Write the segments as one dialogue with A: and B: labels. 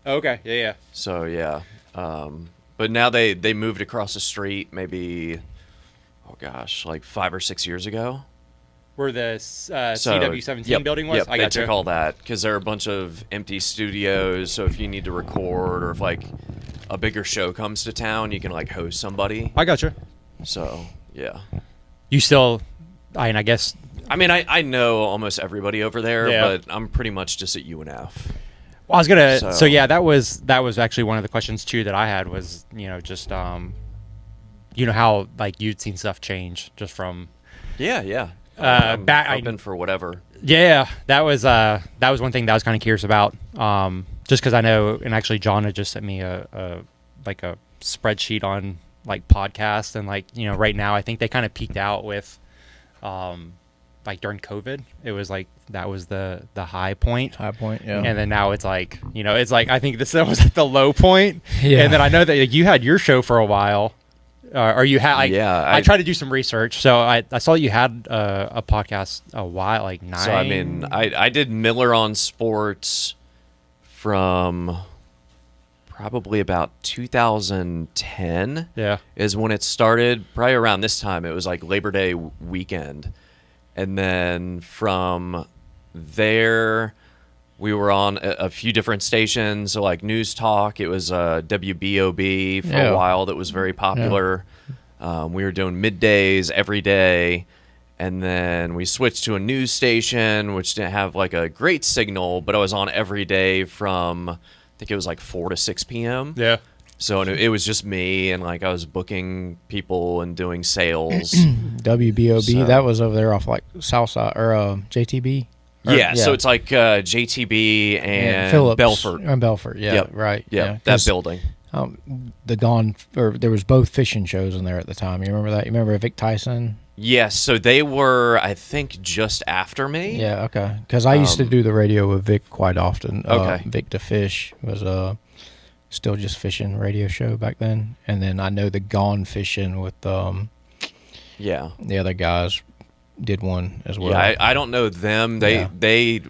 A: Okay. Yeah. Yeah.
B: So yeah, but now they moved across the street maybe, oh gosh, like 5 or 6 years ago.
A: Where the
B: So
A: CW17
B: yep,
A: building was.
B: yep,
A: I
B: they
A: got
B: took
A: you.
B: all that because there are a bunch of empty studios. So if you need to record or if like a bigger show comes to town, you can like host somebody.
A: I got you.
B: So yeah,
A: You still, I guess.
B: I mean I know almost everybody over there,
A: Yeah.
B: but I'm pretty much just at UNF.
A: Well, I was gonna. So
B: So
A: yeah, that was actually one of the questions too that I had was just how like you'd seen stuff change just from
B: yeah, yeah, I'm
A: back.
B: open for whatever.
A: Yeah, that was one thing that I was kind of curious about. Just because I know, and actually John had just sent me a like a spreadsheet on like podcasts, and like right now I think they kind of peaked out with like during COVID. It was like that was the high point.
C: High point, yeah.
A: And then now it's like it's like I think this was at the low point.
C: Yeah.
A: And then I know that you had your show for a while, or you had like
B: Yeah,
A: I tried to do some research, so I saw you had a podcast a while, like 9.
B: So I mean, I did Miller on Sports from probably about 2010
A: Yeah.
B: is when it started. Probably around this time, it was like Labor Day weekend, and then from there we were on a few different stations. So like News Talk, it was WBOB for
C: Yeah.
B: a while that was very popular. We were doing middays every day. And then we switched to a news station, which didn't have like a great signal, but I was on every day from, I think it was like 4 to 6 p.m.
A: Yeah.
B: So it was just me, and like I was booking people and doing sales.
C: WBOB,
B: So-
C: that was over there off like Southside or JTB. Or-
B: Yeah, so it's like JTB and
C: Phillips
B: Belfort.
C: and Belfort. Yeah,
B: Yep.
C: right.
B: Yep,
C: Yeah,
B: that
C: 'cause,
B: building.
C: the Gone, or there was both fishing shows in there at the time. You remember that? You remember Vic Tyson?
B: Yes, so they were, I think, just after me.
C: Yeah, okay. Because I used to do the radio with Vic quite often.
B: Okay.
C: Vic the Fish was still just fishing radio show back then, and then I know the Gone Fishing with
B: Yeah.
C: the other guys did one as well.
B: Yeah, I don't know them.
C: Yeah.
B: They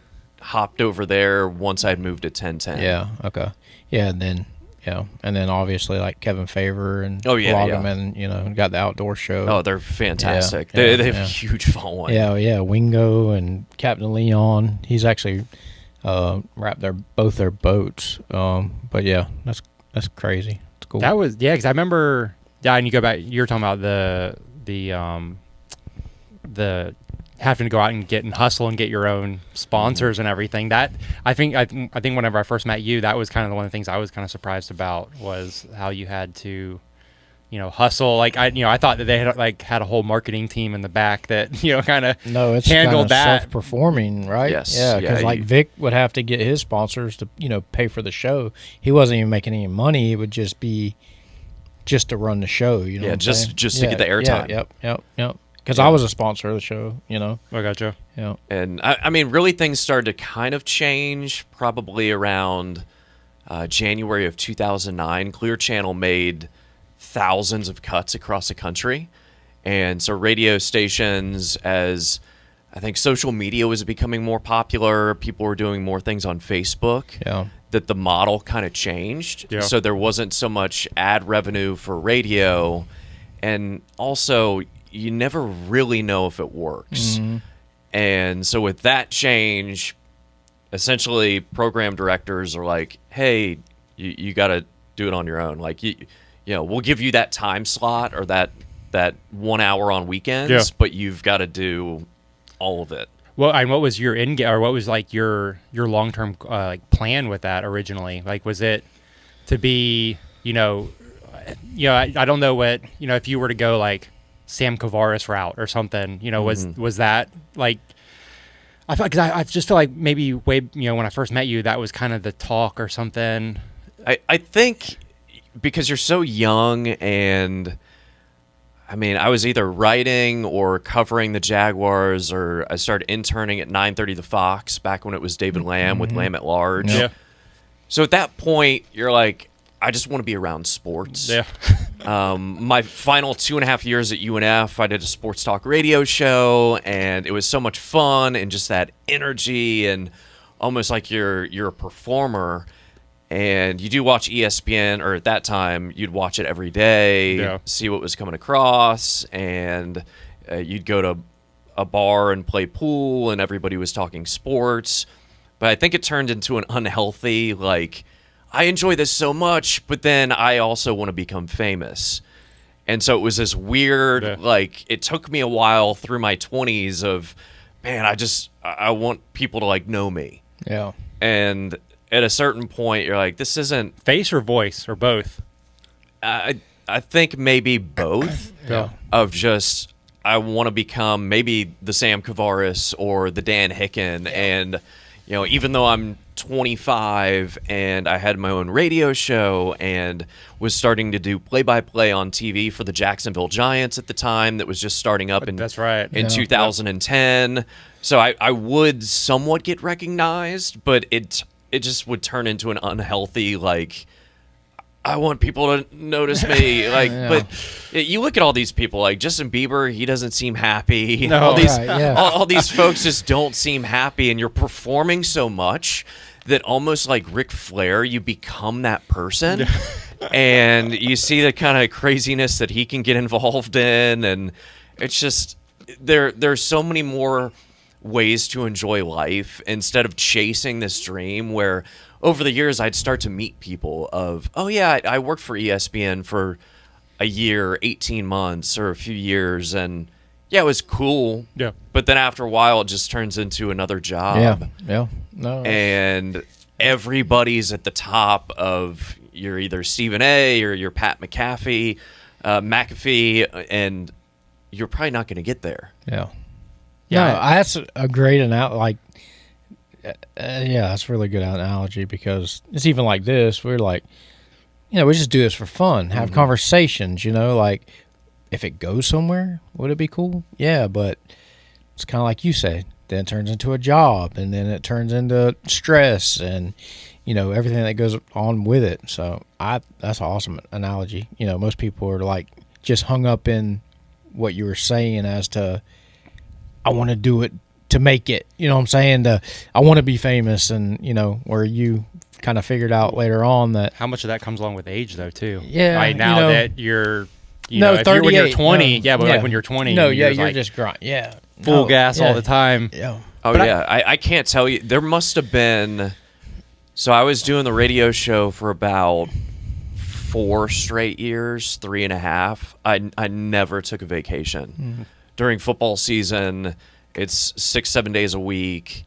B: hopped over there once I'd moved to 1010.
C: Yeah. Okay. Yeah, and then obviously like Kevin Favor and
B: Oh, yeah, yeah.
C: and got the outdoor show.
B: Oh, they're fantastic.
C: Yeah,
B: They have
C: yeah.
B: a huge following.
C: Yeah, Wingo and Captain Leon. He's actually wrapped both their boats. But yeah, that's crazy. It's cool.
A: That was because I remember. Yeah, and you go back. You were talking about the having to go out and get and hustle and get your own sponsors and everything. That I think whenever I first met you, that was kind of one of the things I was kind of surprised about was how you had to, hustle. Like I thought that they had a whole marketing team in the back that kind of
C: No, it's
A: handled
C: kinda
A: that.
C: self-performing, right?
B: Yes,
C: Yeah, because
B: yeah,
C: like
B: you-
C: Vic would have to get his sponsors to pay for the show. He wasn't even making any money. It would just be just to run the show. You know,
B: Yeah,
C: what I'm
B: just-
C: saying?
B: just to get the airtime.
C: Yep. Because I was a sponsor of the show.
A: I gotcha.
C: Yeah.
B: And I mean, really, things started to kind of change probably around January of 2009. Clear Channel made thousands of cuts across the country. And so radio stations, as I think social media was becoming more popular, people were doing more things on Facebook,
C: Yeah.
B: that the model kind of changed.
A: Yeah.
B: So there wasn't so much ad revenue for radio. And also, you never really know if it works. And so with that change, essentially program directors are like, hey, you got to do it on your own. Like, we'll give you that time slot or that 1 hour on weekends,
A: Yeah.
B: but you've got to do all of it.
A: Well, and what was your or what was like your long-term like plan with that originally? Like, was it to be, I don't know what, if you were to go like Sam Kavaris route or something, was that like, I feel because I just feel like maybe when I first met you, that was kind of the talk or something.
B: I think because you're so young, and I mean, I was either writing or covering the Jaguars, or I started interning at 9:30 The Fox back when it was David Lamb with Lamb at Large.
A: Yeah.
B: So at that point, you're like, I just want to be around sports.
A: Yeah.
B: My final 2.5 years at UNF, I did a sports talk radio show, and it was so much fun and just that energy and almost like you're a performer. And you do watch ESPN, or at that time, you'd watch it every day,
A: Yeah.
B: see what was coming across, and you'd go to a bar and play pool, and everybody was talking sports. But I think it turned into an unhealthy, like, I enjoy this so much, but then I also want to become famous. And so it was this weird,
A: Yeah.
B: like, it took me a while through my 20s of, man, I want people to, like, know me.
C: Yeah.
B: And at a certain point, you're like, this isn't,
A: Face or voice or both?
B: I think maybe both
C: Yeah.
B: of just, I want to become maybe the Sam Kavaris or the Dan Hicken. And, you know, even though I'm 25 and I had my own radio show and was starting to do play-by-play on TV for the Jacksonville Giants at the time that was just starting up in,
A: That's right.
B: in
C: Yeah.
B: 2010. So I would somewhat get recognized, but it just would turn into an unhealthy, like, I want people to notice me. Like,
C: Yeah.
B: but you look at all these people, like Justin Bieber, he doesn't seem happy.
A: No.
B: all these
C: Right, yeah.
B: all these folks just don't seem happy, and you're performing so much that almost like Ric Flair, you become that person. And you see the kind of craziness that he can get involved in, and it's just there's so many more ways to enjoy life instead of chasing this dream where over the years I'd start to meet people of, oh yeah, I worked for ESPN for a year, 18 months or a few years, and yeah, it was cool.
A: Yeah.
B: But then after a while it just turns into another job.
C: Yeah. Yeah. No.
B: And everybody's at the top of, you're either Stephen A or you're Pat McAfee, and you're probably not going to get there.
C: Yeah.
A: Yeah,
C: No, that's a great analogy. Yeah, that's a really good analogy because it's even like this. We're like, we just do this for fun, have conversations, like if it goes somewhere, would it be cool? Yeah, but it's kind of like you said, then it turns into a job and then it turns into stress and, everything that goes on with it. So that's an awesome analogy. Most people are like just hung up in what you were saying as to, I want to do it to make it, you know what I'm saying? I want to be famous, and, where you kind of figured out later on that.
A: How much of that comes along with age, though, too?
C: Yeah,
A: Like now that you're,
C: No,
A: if you're, when you're
C: 38,
A: 20,
C: no.
A: yeah, but
C: Yeah.
A: like when you're 20,
C: No, yeah,
A: you're
C: you're just grind. Yeah.
A: full
C: No,
A: gas
C: yeah,
A: all the time.
C: Yeah.
B: Oh,
A: But
B: yeah. I can't tell you. There must have been. So I was doing the radio show for about 4 straight years, 3.5. I never took a vacation. During football season, it's 6-7 days a week.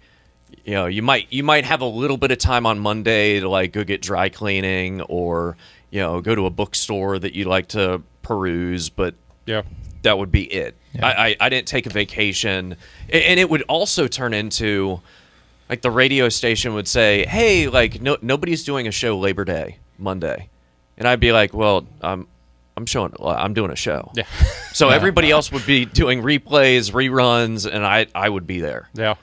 B: You might have a little bit of time on Monday to like go get dry cleaning or go to a bookstore that you like to peruse, but
A: Yeah.
B: that would be it.
C: Yeah.
B: I didn't take a vacation, and it would also turn into like the radio station would say, "Hey, like nobody's doing a show Labor Day Monday," and I'd be like, "Well, I'm doing a show."
A: Yeah.
B: So everybody else would be doing replays, reruns, and I would be there.
A: Yeah.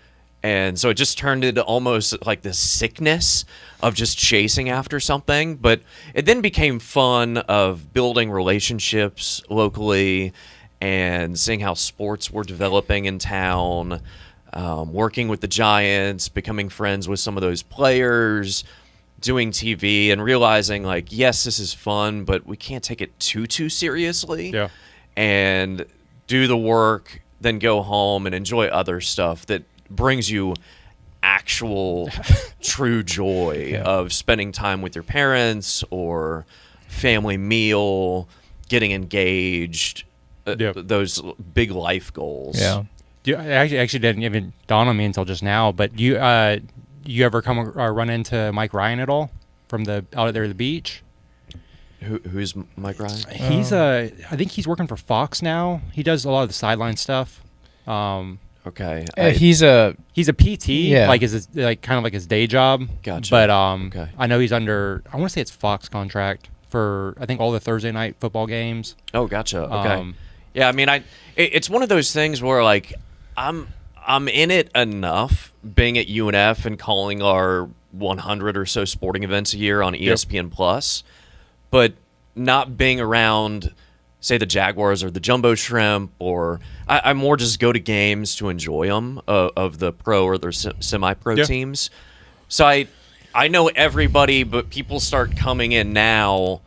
B: And so it just turned into almost like this sickness of just chasing after something. But it then became fun of building relationships locally and seeing how sports were developing in town, working with the Giants, becoming friends with some of those players, doing TV, and realizing like, yes, this is fun, but we can't take it too seriously.
A: Yeah.
B: And do the work, then go home and enjoy other stuff that brings you actual true joy of spending time with your parents or family meal, getting engaged, those big life goals.
C: Yeah.
A: Actually didn't even dawn on me until just now, but you ever run into Mike Ryan at all from out there at the beach?
B: Who's Mike Ryan?
A: He's I think he's working for Fox now. He does a lot of the sideline stuff.
B: Okay.
C: He's a
A: PT,
C: Yeah.
A: like kind of like his day job.
B: Gotcha.
A: But
B: Okay.
A: I know he's under, I want to say it's Fox contract for I think all the Thursday night football games.
B: Oh, gotcha. Okay.
A: Um,
B: Yeah, I mean, it's one of those things where like I'm in it enough being at UNF and calling our 100 or so sporting events a year on ESPN Plus, but not being around, say, the Jaguars or the Jumbo Shrimp, or I more just go to games to enjoy them of the pro or their semi-pro teams. So I know everybody, but people start coming in now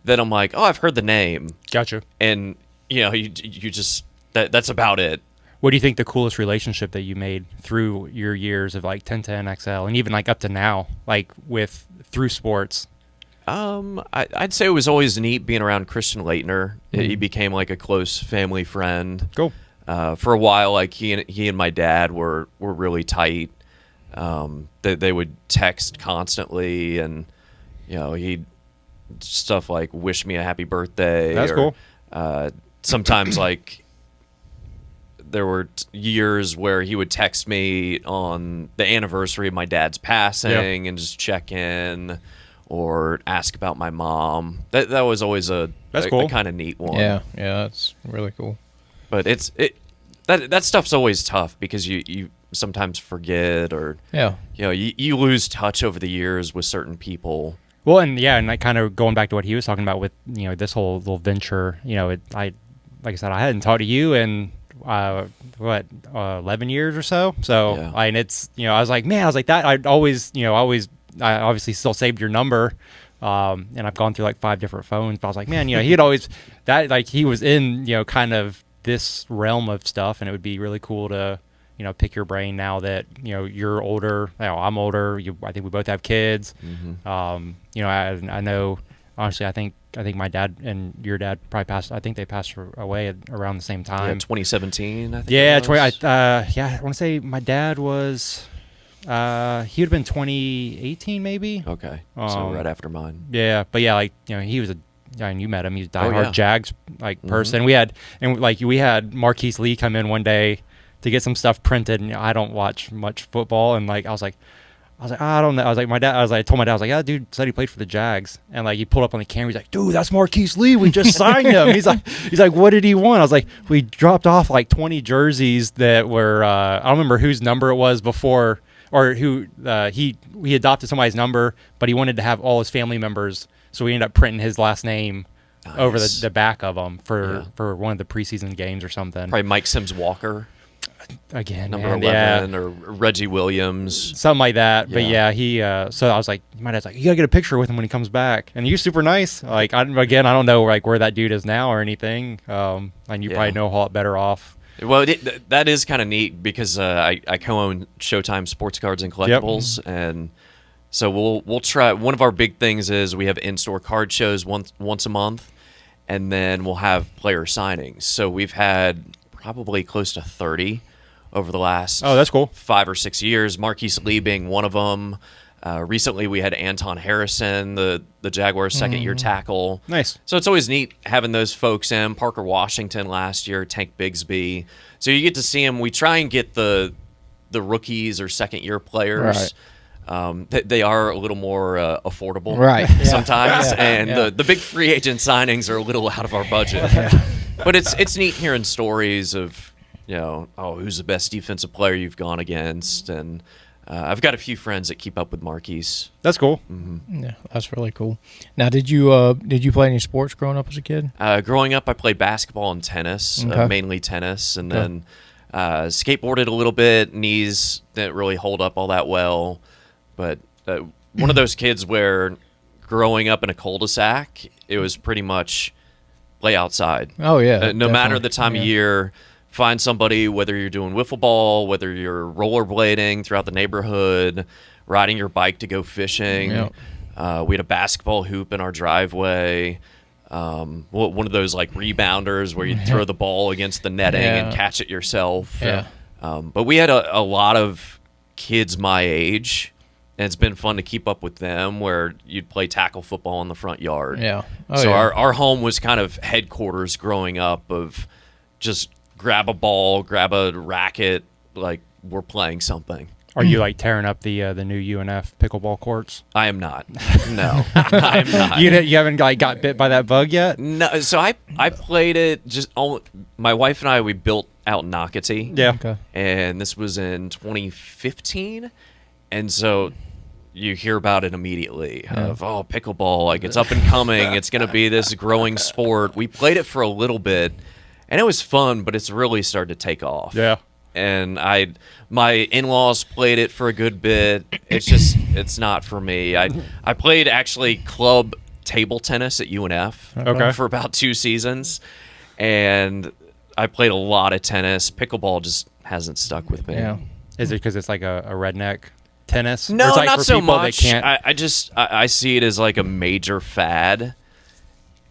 B: that I'm like, oh, I've heard the name.
A: Gotcha.
B: And, you just, that's about it.
A: What do you think the coolest relationship that you made through your years of like 1010 XL and even like up to now, like through sports?
B: I'd say it was always neat being around Christian Leitner. He became like a close family friend.
A: Cool.
B: For a while, like he and my dad were really tight. They would text constantly, and he'd stuff like wish me a happy birthday.
A: That's cool.
B: Sometimes like there were years where he would text me on the anniversary of my dad's passing and just check in or ask about my mom. That was always a kind of neat one.
C: Yeah, that's really cool.
B: But that stuff's always tough because you sometimes forget or you lose touch over the years with certain people.
A: Well, and like kind of going back to what he was talking about with this whole little venture. Like I said, I hadn't talked to you in 11 years or so. So and it's I was like that. I obviously still saved your number. And I've gone through like 5 different phones. But I was like, man, he had always that like he was in kind of this realm of stuff, and it would be really cool to pick your brain now that you're older. I'm older. I think we both have kids. Mm-hmm. I know honestly. I think my dad and your dad probably passed. I think they passed away around the same time.
B: 2017. I think.
A: Yeah, I want to say my dad was. He would have been 2018 maybe.
B: Okay, so right after mine.
A: Yeah, but he was and you met him. He's a diehard Jags person.
B: Mm-hmm.
A: We had Marquise Lee come in one day to get some stuff printed, and I don't watch much football, and I was like, I don't know. I told my dad, yeah, dude said he played for the Jags, and he pulled up on the camera. He's like, dude, that's Marquise Lee. We just signed him. He's like, what did he want? I was like, we dropped off 20 jerseys that were I don't remember whose number it was before. Or who he adopted somebody's number, but he wanted to have all his family members, so we ended up printing his last name over the back of them for one of the preseason games or something.
B: Probably Mike Sims Walker.
A: Again,
B: number 11, or Reggie Williams,
A: something like that. But he. So I was like, my dad's like, you gotta get a picture with him when he comes back, and he was super nice. I don't know where that dude is now or anything. And you probably know a lot better off.
B: Well, that is kind of neat because I co-own Showtime Sports Cards and Collectibles, and so we'll try. One of our big things is we have in-store card shows once a month, and then we'll have player signings. So we've had probably close to 30 over the last
A: that's cool
B: 5 or 6 years. Marquise Lee being one of them. Recently, we had Anton Harrison, the Jaguars' second-year tackle.
A: Nice.
B: So it's always neat having those folks in. Parker Washington last year, Tank Bigsby. So you get to see them. We try and get the rookies or second-year players. Right. They are a little more affordable sometimes. The big free agent signings are a little out of our budget. But it's neat hearing stories of, who's the best defensive player you've gone against, and I've got a few friends that keep up with Marquise.
A: That's cool.
B: Mm-hmm.
C: Yeah, that's really cool. Now, did you play any sports growing up as a kid?
B: Growing up, I played basketball and tennis, mainly tennis, and then skateboarded a little bit. Knees didn't really hold up all that well, but one of those kids where growing up in a cul-de-sac, it was pretty much play outside.
C: Oh yeah,
B: no matter the time of year. Find somebody, whether you're doing wiffle ball, whether you're rollerblading throughout the neighborhood, riding your bike to go fishing.
C: Yep.
B: We had a basketball hoop in our driveway. One of those rebounders where you throw the ball against the netting and catch it yourself.
C: Yeah.
B: But we had a lot of kids my age, and it's been fun to keep up with them where you'd play tackle football in the front yard.
C: Yeah.
B: Our home was kind of headquarters growing up of just grab a ball, grab a racket, we're playing something.
A: Are you tearing up the new UNF pickleball courts?
B: I am not. No, I am not.
A: You haven't got bit by that bug yet?
B: No. So I played it my wife and I, we built out Nocatee.
A: Yeah.
C: Okay.
B: And this was in 2015, and so you hear about it immediately of pickleball, it's up and coming. It's going to be this growing sport. We played it for a little bit. And it was fun, but it's really started to take off.
A: Yeah.
B: And my in-laws played it for a good bit. It's just it's not for me. I played actually club table tennis at UNF for about 2 seasons, and I played a lot of tennis. Pickleball just hasn't stuck with me.
C: Yeah.
A: Is it because it's like a redneck tennis? Or
B: No,
A: it's like
B: not
A: for
B: so
A: people that
B: much.
A: can't-
B: I see it as like a major fad,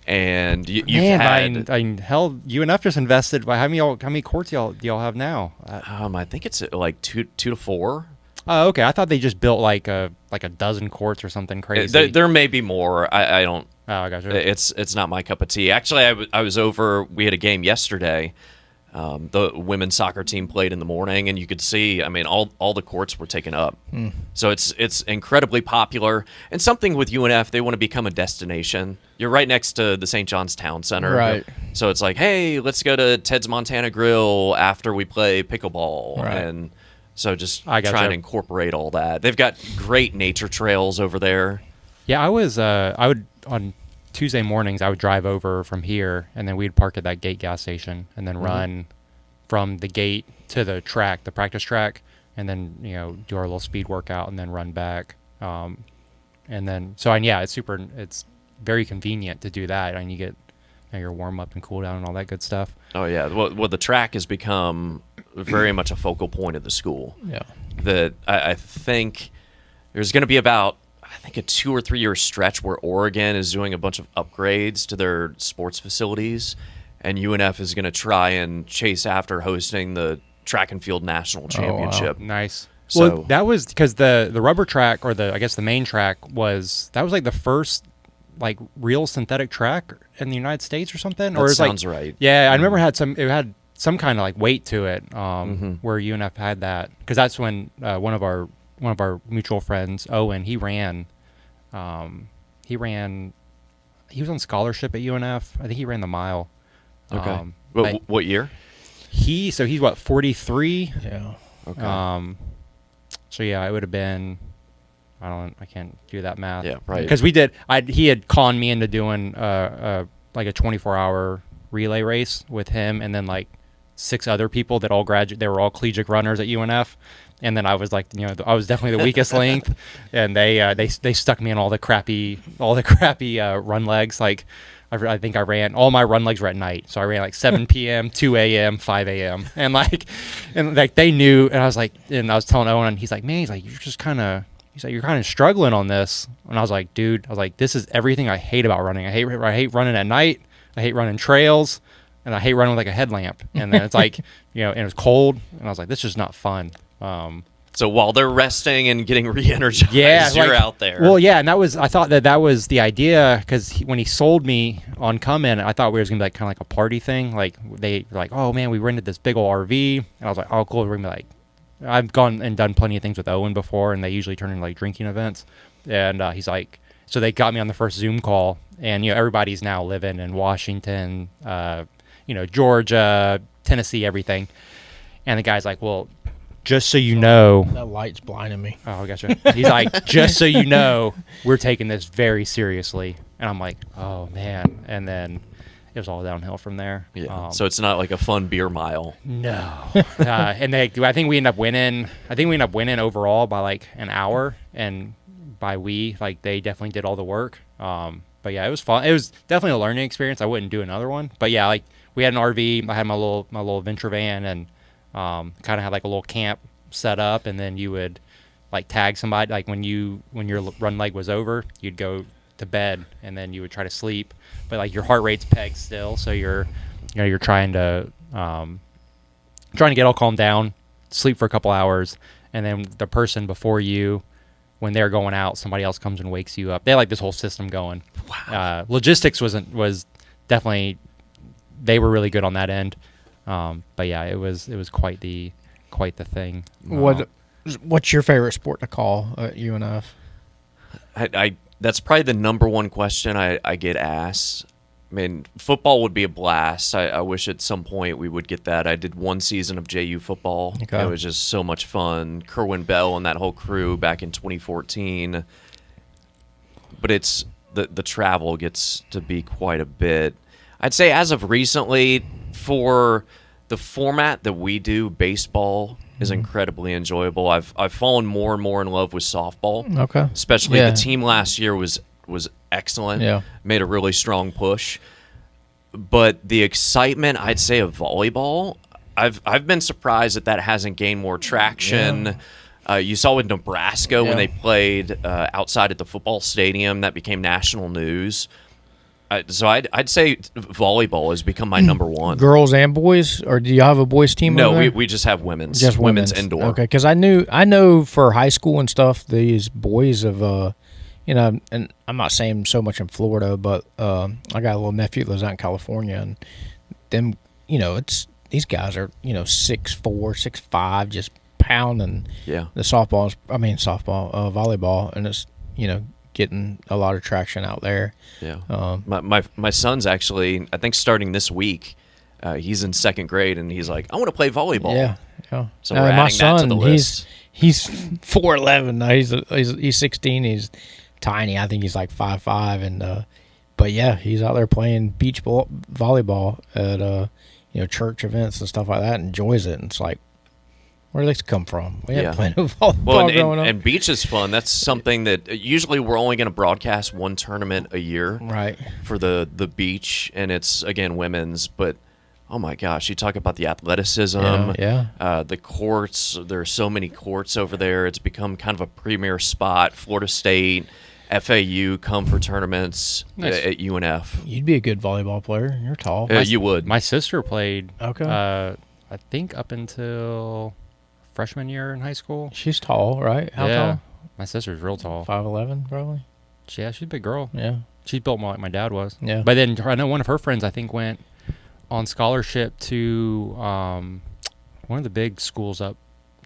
B: and you've
A: Man,
B: had.
A: hell, UNF just invested. How many courts do y'all have now?
B: I think it's like two to four.
A: Oh, okay. I thought they just built like a dozen courts or something crazy.
B: There may be more. I don't.
A: Oh, I gotcha.
B: It's not my cup of tea. Actually, I was over. We had a game yesterday. The women's soccer team played in the morning, and you could see. I mean, all the courts were taken up. So it's incredibly popular. And something with UNF, they want to become a destination. You're right next to the St. John's Town Center,
C: Right.
B: So it's like, hey, let's go to Ted's Montana Grill after we play pickleball,
C: Right.
B: and so just
A: I gotcha.
B: trying to incorporate all that. They've got great nature trails over there.
A: Yeah, I would on Tuesday mornings I would drive over from here, and then we'd park at that gate gas station, and then run from the gate to the track, the practice track, and then do our little speed workout, and then run back. And then it's very convenient to do that, and you get your warm up and cool down and all that good stuff.
B: Oh yeah, well the track has become very much a focal point of the school.
C: Yeah.
B: That I think there's going to be about a 2 or 3 year stretch where Oregon is doing a bunch of upgrades to their sports facilities, and UNF is going to try and chase after hosting the track and field national championship.
A: Nice.
B: So
A: Well, that was because the rubber track, or I guess the main track was like the first like real synthetic track in the United States or something.
B: That
A: or it's
B: sounds
A: like,
B: right.
A: Yeah, I remember it had some kind of like weight to it, where UNF had that, because that's when one of our mutual friends, Owen, he was on scholarship at UNF. I think he ran the mile.
B: Okay.
A: But
B: What year?
A: he's what, 43?
C: Yeah.
B: Okay.
A: So yeah, it would have been. I can't do that math.
B: Yeah, right.
A: Because he had conned me into doing like a 24-hour relay race with him, and then like 6 other people that all graduate. They were all collegiate runners at UNF, and then I was like, I was definitely the weakest link, and they stuck me in all the crappy run legs. Like I think I ran, all my run legs were at night, so I ran like 7 p.m., 2 a.m., 5 a.m. and they knew, and I was telling Owen, and he's like, you're kind of struggling on this. And I was like, dude, this is everything I hate about running. I hate running at night. I hate running trails, and I hate running with like a headlamp. And then it's like, and it was cold, and I was like, this is just not fun.
B: So while they're resting and getting re-energized, you're out there.
A: Well, yeah, and I thought that was the idea, because when he sold me on Come In, I thought we was gonna be like kind of like a party thing. Like they were like, oh man, we rented this big old RV, and I was like, oh cool, we're gonna be like. I've gone and done plenty of things with Owen before, and they usually turn into like drinking events. And he's like, so they got me on the first Zoom call, and everybody's now living in Washington, Georgia, Tennessee, everything. And the guy's like, well, just so you know,
C: That light's blinding me.
A: oh, gotcha. He's like, just so you know, we're taking this very seriously. And I'm like, oh man. And then it was all downhill from there.
B: Yeah. So it's not like a fun beer mile.
A: No. And I think we ended up winning overall by like an hour, and by like they definitely did all the work. But yeah, it was fun. It was definitely a learning experience. I wouldn't do another one. But yeah, like we had an RV. I had my little venture van, and kind of had like a little camp set up, and then you would like tag somebody. Like when your run leg was over, you'd go to bed, and then you would try to sleep, but like your heart rate's pegged still, so you're trying to get all calmed down, sleep for a couple hours, and then the person before you, when they're going out, somebody else comes and wakes you up. They had like this whole system going. Wow. Logistics was definitely, they were really good on that end. But yeah, it was quite the thing.
C: What's your favorite sport to call at UNF?
B: That's probably the number one question I get asked. I mean, football would be a blast. I wish at some point we would get that. I did 1 season of JU football.
C: Okay.
B: It was just so much fun. Kerwin Bell and that whole crew back in 2014. But it's the travel gets to be quite a bit. I'd say as of recently, for the format that we do, baseball is incredibly enjoyable. I've fallen more and more in love with softball.
C: Okay.
B: Especially
C: Yeah.
B: the team last year was excellent.
C: Yeah.
B: Made a really strong push. But the excitement, I'd say, of volleyball, I've been surprised that hasn't gained more traction. You saw with Nebraska when
C: Yeah.
B: they played outside at the football stadium, that became national news. So I'd say volleyball has become my number one.
C: Girls and boys, or do you have a boys team?
B: No,
C: over there?
B: we just have women's.
C: Just
B: women's indoor.
C: Okay, because I know for high school and stuff, these boys have, and I'm not saying so much in Florida, but I got a little nephew that lives out in California, and them, it's these guys are 6'4", 6'5", just pounding
B: Yeah.
C: the volleyball, and it's getting a lot of traction out there.
B: Yeah. My son's actually, I think starting this week, he's in second grade, and he's like, I want to play volleyball.
C: Yeah.
B: So we're adding that to the list.
C: He's 4'11". Now he's 16. He's tiny. I think he's like 5'5", and but yeah, he's out there playing beach volleyball at church events and stuff like that. And enjoys it. And it's like, where did this come from? We hadn't played volleyball growing up.
B: And beach is fun. That's something that usually we're only going to broadcast one tournament a year,
C: Right.
B: For the beach, and it's again women's. But oh my gosh, you talk about the athleticism, the courts. There are so many courts over there. It's become kind of a premier spot. Florida State, FAU come for tournaments at UNF.
C: You'd be a good volleyball player. You're tall.
B: You would.
A: My sister played.
C: Okay.
A: I think up until freshman year in high school.
C: She's tall, right? How tall?
A: My sister's real tall.
C: 5'11", probably.
A: Yeah, she's a big girl.
C: Yeah.
A: She's built more like my dad was.
C: Yeah.
A: But then I know one of her friends, I think, went on scholarship to one of the big schools up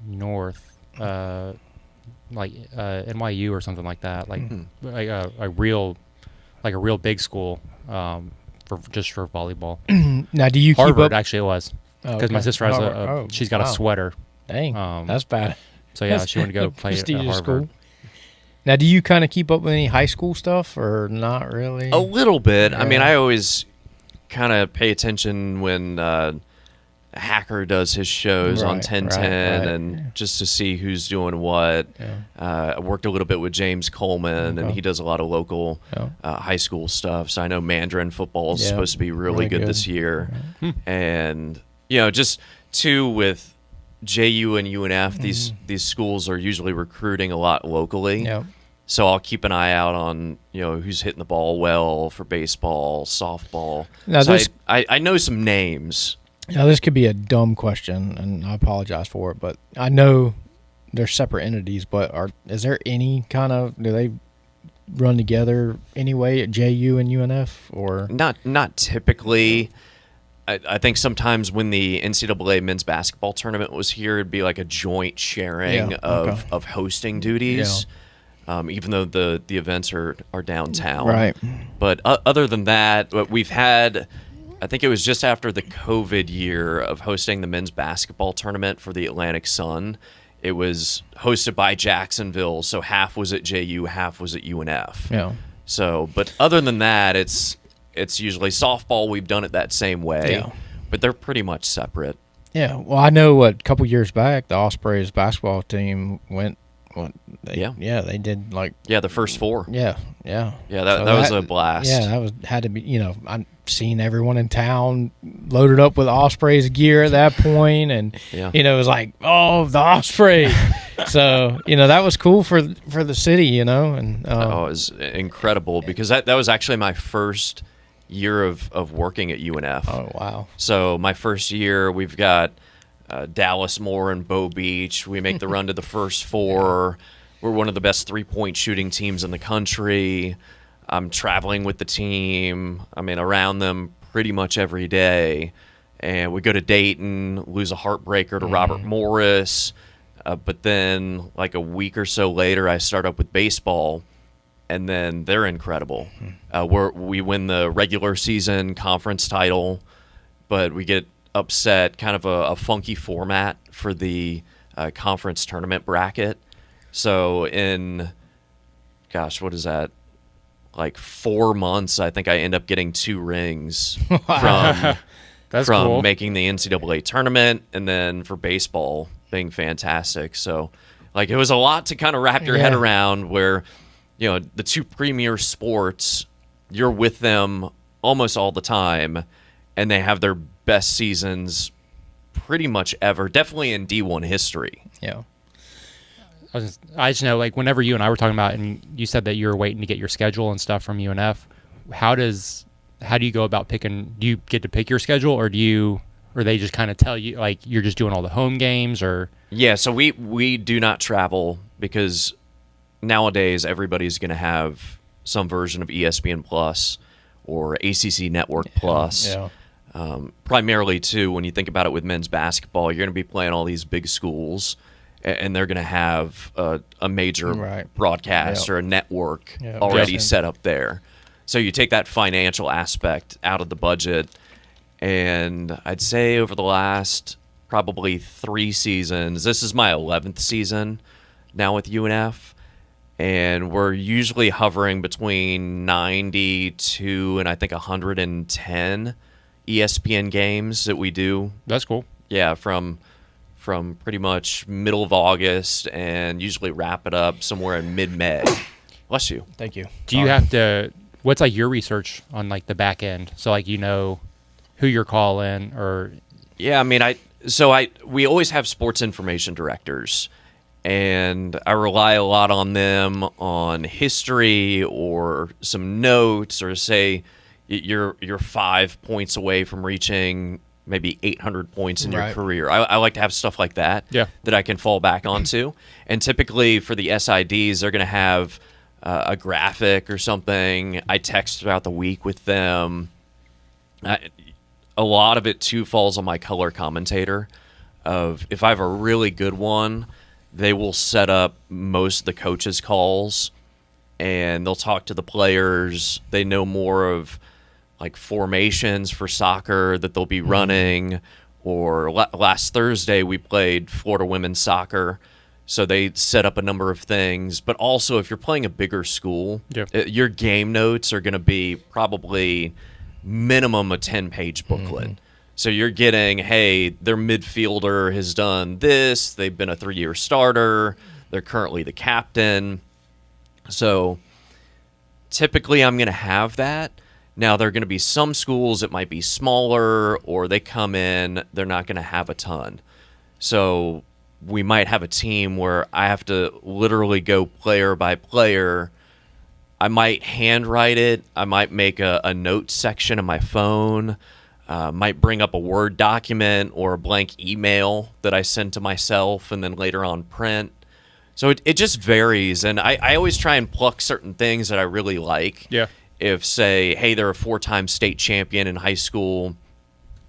A: north, like NYU or something like that, like a real big school for volleyball.
C: Now, do you
A: Harvard
C: keep up?
A: actually it was, because my sister has she's got a sweater.
C: Dang, that's bad.
A: So yeah, she wanted to go play at Harvard.
C: School. Now, do you kind of keep up with any high school stuff, or not really?
B: A little bit. I mean,
C: Yeah.
B: I always kind of pay attention when Hacker does his shows on
C: Right,
B: 1010,
C: right.
B: and just to see who's doing what. I worked a little bit with James Coleman, and he does a lot of local high school stuff. So I know Mandarin football is supposed to be really good this year. And, just too with JU and UNF, these schools are usually recruiting a lot locally.
C: Yeah.
B: So I'll keep an eye out on who's hitting the ball well for baseball, softball.
C: Now
B: so
C: this-
B: I know some names.
C: Now, this could be a dumb question, and I apologize for it, but I know they're separate entities, but is there any kind of, do they run together anyway at JU and UNF, or?
B: Not typically. I think sometimes when the NCAA men's basketball tournament was here, it'd be like a joint sharing of hosting duties. Even though the events are downtown.
C: Right.
B: But other than that, we've had, I think it was just after the COVID year of hosting the men's basketball tournament for the Atlantic Sun. It was hosted by Jacksonville, so half was at JU, half was at UNF.
C: Yeah.
B: So, but other than that, it's usually softball. We've done it that same way, but they're pretty much separate.
C: Yeah. Well, I know a couple years back, the Ospreys basketball team went. They did
B: the first four.
C: Yeah.
B: That was a blast.
C: Yeah, had to be. I've seen everyone in town loaded up with Ospreys gear at that point, and it was like, oh, the Ospreys. So that was cool for the city, and
B: it was incredible because that was actually my first year of working at UNF.
C: Oh wow!
B: So my first year, we've got Dallas Moore and Bow Beach. We make the run to the first four. We're one of the best 3-point shooting teams in the country. I'm traveling with the team. I mean, around them pretty much every day. And we go to Dayton, lose a heartbreaker to Robert Morris. But then, like a week or so later, I start up with baseball. And then they're incredible. We win the regular season conference title, but we get upset, kind of a funky format for the conference tournament bracket. So in, what is that? Like 4 months, I think I end up getting 2 rings from
A: That's cool.
B: making the NCAA tournament, and then for baseball, being fantastic. So, like, it was a lot to kind of wrap your head around where, the two premier sports, you're with them almost all the time, and they have their best seasons pretty much ever, definitely in D1 history.
C: Yeah.
A: I just know, like, whenever you and I were talking about, and you said that you were waiting to get your schedule and stuff from UNF, how do you go about picking? Do you get to pick your schedule, or they just kind of tell you, like, you're just doing all the home games, or?
B: Yeah, so we do not travel because nowadays everybody's going to have some version of ESPN Plus or ACC Network Plus.
C: Yeah.
B: Primarily, too, when you think about it with men's basketball, you're going to be playing all these big schools, and they're going to have a major broadcast or a network already set up there. So you take that financial aspect out of the budget, and I'd say over the last probably 3 seasons, this is my 11th season now with UNF, and we're usually hovering between 92 and I think 110 ESPN games that we do.
A: That's cool.
B: Yeah, from pretty much middle of August, and usually wrap it up somewhere in mid-May. Bless you.
C: Thank you.
A: Do you have to? What's like your research on like the back end? So like who you're calling or?
B: Yeah, I mean, we always have sports information directors, and I rely a lot on them on history or some notes, or say you're 5 points away from reaching maybe 800 points in your career. I like to have stuff like that that I can fall back onto. And typically for the SIDs, they're going to have a graphic or something. I text throughout the week with them. A lot of it, too, falls on my color commentator. If I have a really good one, they will set up most of the coaches' calls, and they'll talk to the players. They know more of like formations for soccer that they'll be running, or last Thursday we played Florida women's soccer, so they set up a number of things. But also, if you're playing a bigger school, your game notes are going to be probably minimum a 10-page booklet. So you're getting, hey, their midfielder has done this, they've been a 3-year starter, they're currently the captain. So typically I'm going to have that. Now, there are going to be some schools that might be smaller, or they come in, they're not going to have a ton. So we might have a team where I have to literally go player by player. I might handwrite it. I might make a note section on my phone. Might bring up a Word document or a blank email that I send to myself and then later on print. So it just varies. And I always try and pluck certain things that I really like.
A: Yeah.
B: If, say, hey, they're a 4-time state champion in high school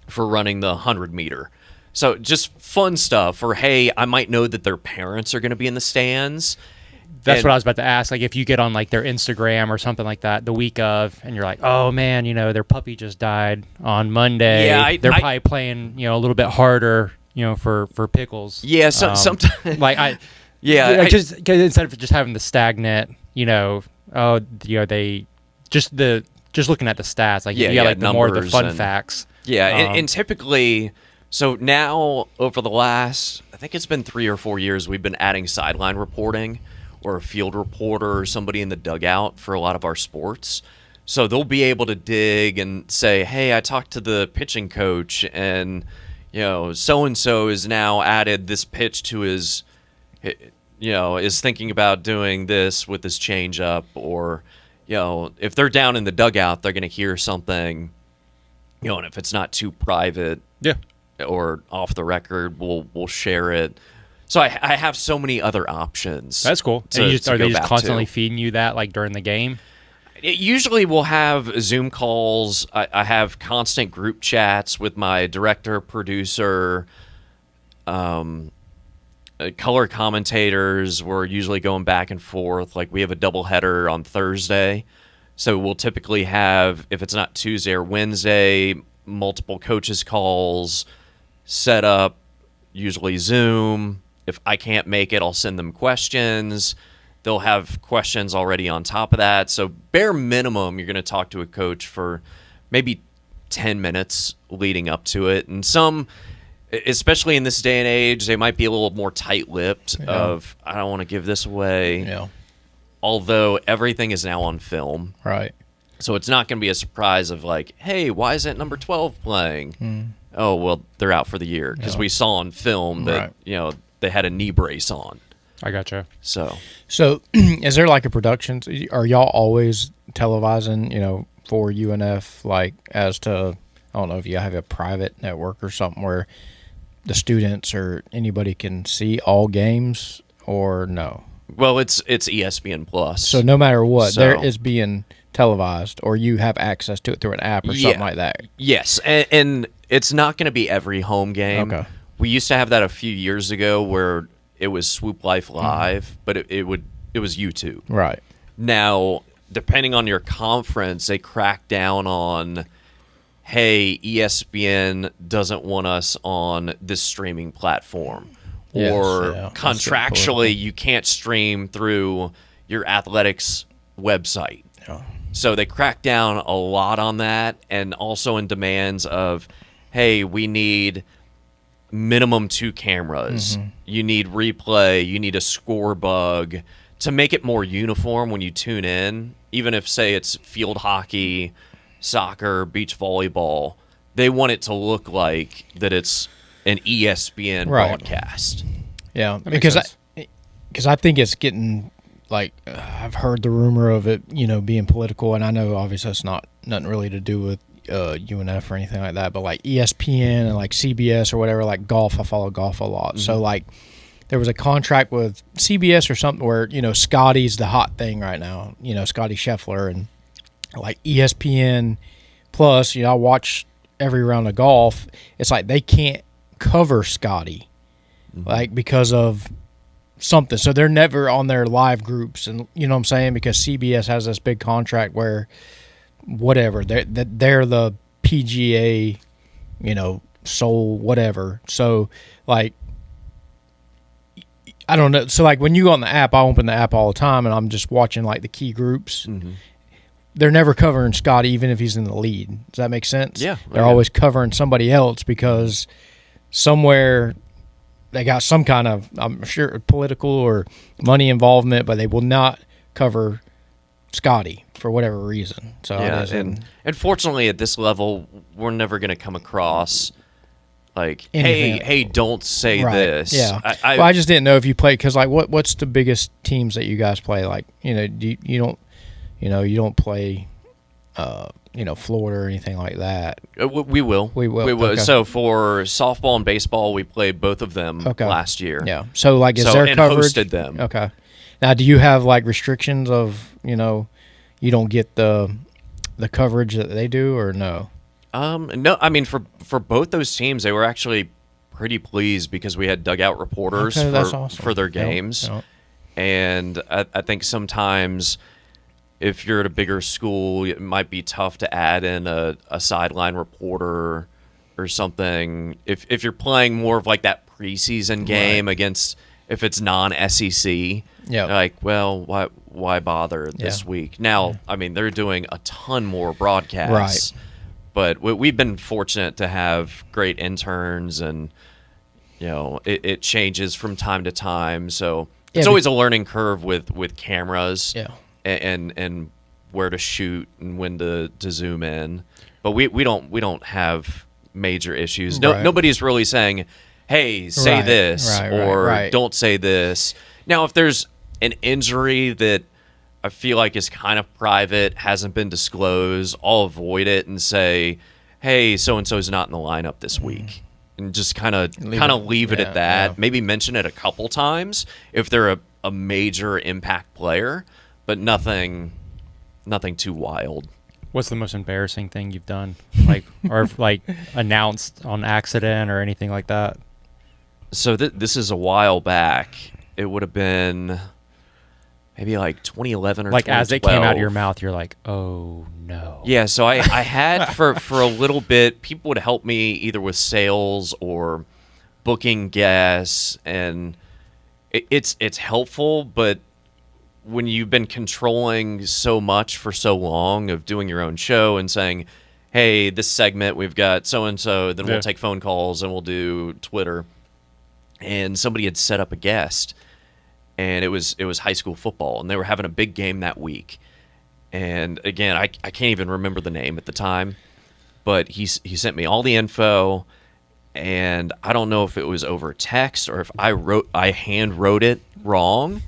B: for running the 100-meter. So just fun stuff. Or, hey, I might know that their parents are going to be in the stands.
A: That's what I was about to ask. Like, if you get on, like, their Instagram or something like that the week of, and you're like, oh, man, their puppy just died on Monday. Yeah, they're probably playing, a little bit harder, for pickles.
B: Yeah, sometimes.
A: Like, because instead of just having the stagnant, they... Just looking at the stats, like like the more the fun facts.
B: Yeah, and typically, so now over the last, I think it's been 3 or 4 years, we've been adding sideline reporting or a field reporter or somebody in the dugout for a lot of our sports. So they'll be able to dig and say, hey, I talked to the pitching coach, and so-and-so has now added this pitch to his, is thinking about doing this with his changeup, or if they're down in the dugout, they're going to hear something, and if it's not too private or off the record, we'll share it. So I have so many other options.
A: That's cool. And are they just constantly feeding you that, like, during the game?
B: Usually we'll have Zoom calls. I have constant group chats with my director, producer, color commentators. We're usually going back and forth. Like, we have a doubleheader on Thursday, so we'll typically have, if it's not Tuesday or Wednesday, multiple coaches calls set up, usually Zoom. If I can't make it, I'll send them questions. They'll have questions already on top of that. So bare minimum, you're going to talk to a coach for maybe 10 minutes leading up to it. And some, especially in this day and age, they might be a little more tight-lipped of, I don't want to give this away.
C: Yeah.
B: Although everything is now on film.
C: Right.
B: So it's not going to be a surprise of like, hey, why isn't number 12 playing? Oh, well, they're out for the year because we saw on film that, they had a knee brace on.
A: I gotcha.
B: So
C: is there like a production? Are y'all always televising, for UNF, like as to, I don't know if you have a private network or something where the students or anybody can see all games or no?
B: Well, it's ESPN Plus.
C: So no matter what, there is being televised, or you have access to it through an app or something like that.
B: Yes, and it's not going to be every home game.
C: Okay.
B: We used to have that a few years ago where it was Swoop Life Live, but it was YouTube.
C: Right.
B: Now, depending on your conference, they crack down on, hey, ESPN doesn't want us on this streaming platform. Or contractually, you can't stream through your athletics website.
C: Yeah.
B: So they crack down a lot on that, and also in demands of, hey, we need minimum 2 cameras. You need replay. You need a score bug to make it more uniform when you tune in. Even if, say, it's field hockey, soccer, beach volleyball, they want it to look like that it's an ESPN broadcast.
C: Yeah, because I think it's getting like I've heard the rumor of it, being political, and I know obviously it's nothing really to do with UNF or anything like that, but like ESPN and like CBS or whatever, like golf. I follow golf a lot, so like there was a contract with CBS or something where Scotty's the hot thing right now, Scotty Scheffler, and like ESPN Plus. I watch every round of golf. It's like they can't cover Scotty, like because of something. So they're never on their live groups, and you know what I'm saying, because CBS has this big contract where whatever they're the PGA, sole whatever. So like I don't know. So like when you go on the app, I open the app all the time, and I'm just watching like the key groups. They're never covering Scotty, even if he's in the lead. Does that make sense?
B: Yeah.
C: They're always covering somebody else because somewhere they got some kind of, I'm sure, political or money involvement, but they will not cover Scotty for whatever reason. So
B: and fortunately at this level, we're never going to come across like,
C: anything.
B: hey, don't say this.
C: Yeah. I just didn't know if you play, because like what's the biggest teams that you guys play? Like, you don't play, Florida or anything like that.
B: We will.
C: Okay.
B: So for softball and baseball, we played both of them last year.
C: Yeah. So like, is there coverage?
B: Hosted them.
C: Okay. Now, do you have like restrictions of you don't get the coverage that they do, or no?
B: No. I mean, for both those teams, they were actually pretty pleased because we had dugout reporters for their games, and I think sometimes, if you're at a bigger school, it might be tough to add in a sideline reporter or something. If you're playing more of like that preseason game against, if it's non-SEC, like, well, why bother this week? Now, I mean, they're doing a ton more broadcasts, but we've been fortunate to have great interns, and it changes from time to time. So it's always a learning curve with cameras. Yeah. And where to shoot and when to zoom in, but we don't have major issues. Nobody's really saying, hey, say this or don't say this. Now, if there's an injury that I feel like is kind of private, hasn't been disclosed, I'll avoid it and say, hey, so and so's not in the lineup this week, and just kind of leave it at that. Yeah. Maybe mention it a couple times if they're a major impact player. But nothing too wild.
A: What's the most embarrassing thing you've done, like, or like announced on accident or anything like that?
B: So this is a while back. It would have been maybe like 2011 or
A: like
B: 2012.
A: As it came out of your mouth, you're like, oh no.
B: Yeah. So I had for a little bit, people would help me either with sales or booking guests, and it's helpful, but when you've been controlling so much for so long of doing your own show and saying, hey, this segment, we've got so-and-so, then we'll
A: Yeah.
B: take phone calls and we'll do Twitter. And somebody had set up a guest, and it was high school football, and they were having a big game that week. And again, I can't even remember the name at the time, but he sent me all the info, and I don't know if it was over text or if I hand wrote it wrong.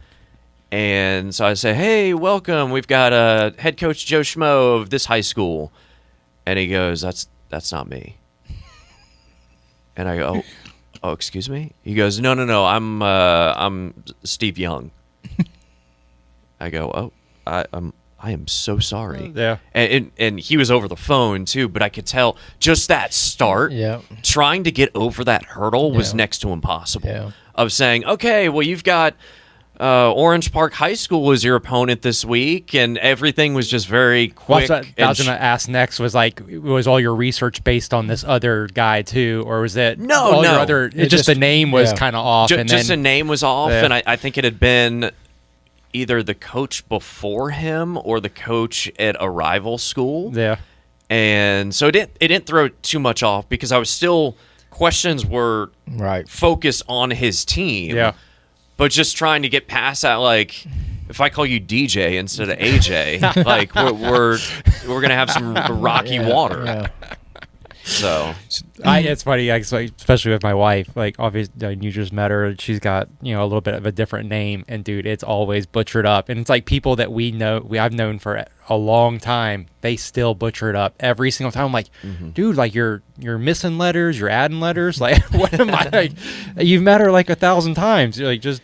B: And so I say, hey, welcome. We've got head coach Joe Schmo of this high school. And he goes, that's not me. And I go, oh, excuse me? He goes, no, I'm Steve Young. I go, oh, I am so sorry.
A: Yeah.
B: And he was over the phone too, but I could tell just that start,
C: Yeah.
B: trying to get over that hurdle was
C: Yeah.
B: next to impossible.
C: Yeah.
B: Of saying, okay, well, you've got Orange Park High School as your opponent this week, and everything was just very
A: Well,
B: quick.
A: that's what I was going to ask next was like, was all your research based on this other guy too, or was it
B: No,
A: all
B: no.
A: your other?
C: It
A: Just the
C: just-
A: name was
C: yeah.
A: kind of off, and
B: just the
A: then
B: name was off,
A: Yeah.
B: and I think it had been either the coach before him or the coach at a rival school.
A: yeah,
B: And so it didn't throw too much off because I was still questions were
C: Right.
B: focused on his team.
A: yeah.
B: But just trying to get past that, like if I call you DJ instead of AJ, like we're gonna have some rocky water.
C: Yeah.
B: So
A: It's funny, especially with my wife. Like, obviously, you just met her. She's got a little bit of a different name, and dude, it's always butchered up. And it's like people that I've known for a long time. They still butcher it up every single time. I'm like, dude, like you're missing letters, you're adding letters. Like, what am I like? You've met her like 1,000 times. You're like, just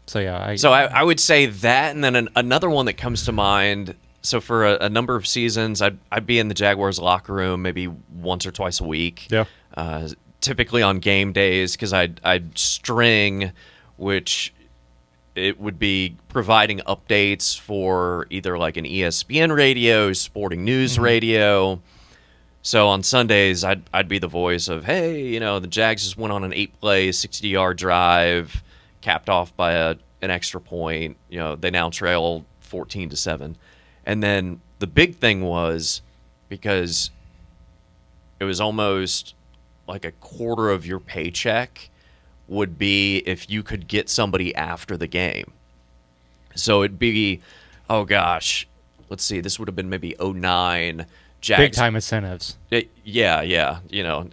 A: So yeah,
B: So I would say that, and then another one that comes to mind. So for a number of seasons, I'd be in the Jaguars locker room maybe once or twice a week.
A: Yeah.
B: Typically on game days because I'd string, which it would be providing updates for either like an ESPN radio, sporting news radio. So on Sundays, I'd be the voice of, hey, the Jags just went on an 8-play, 60-yard drive, capped off by an extra point. They now trail 14-7. And then the big thing was because it was almost like a quarter of your paycheck would be if you could get somebody after the game. So it'd be, oh gosh, let's see, this would have been maybe 2009. Jags,
A: big time incentives.
B: Yeah.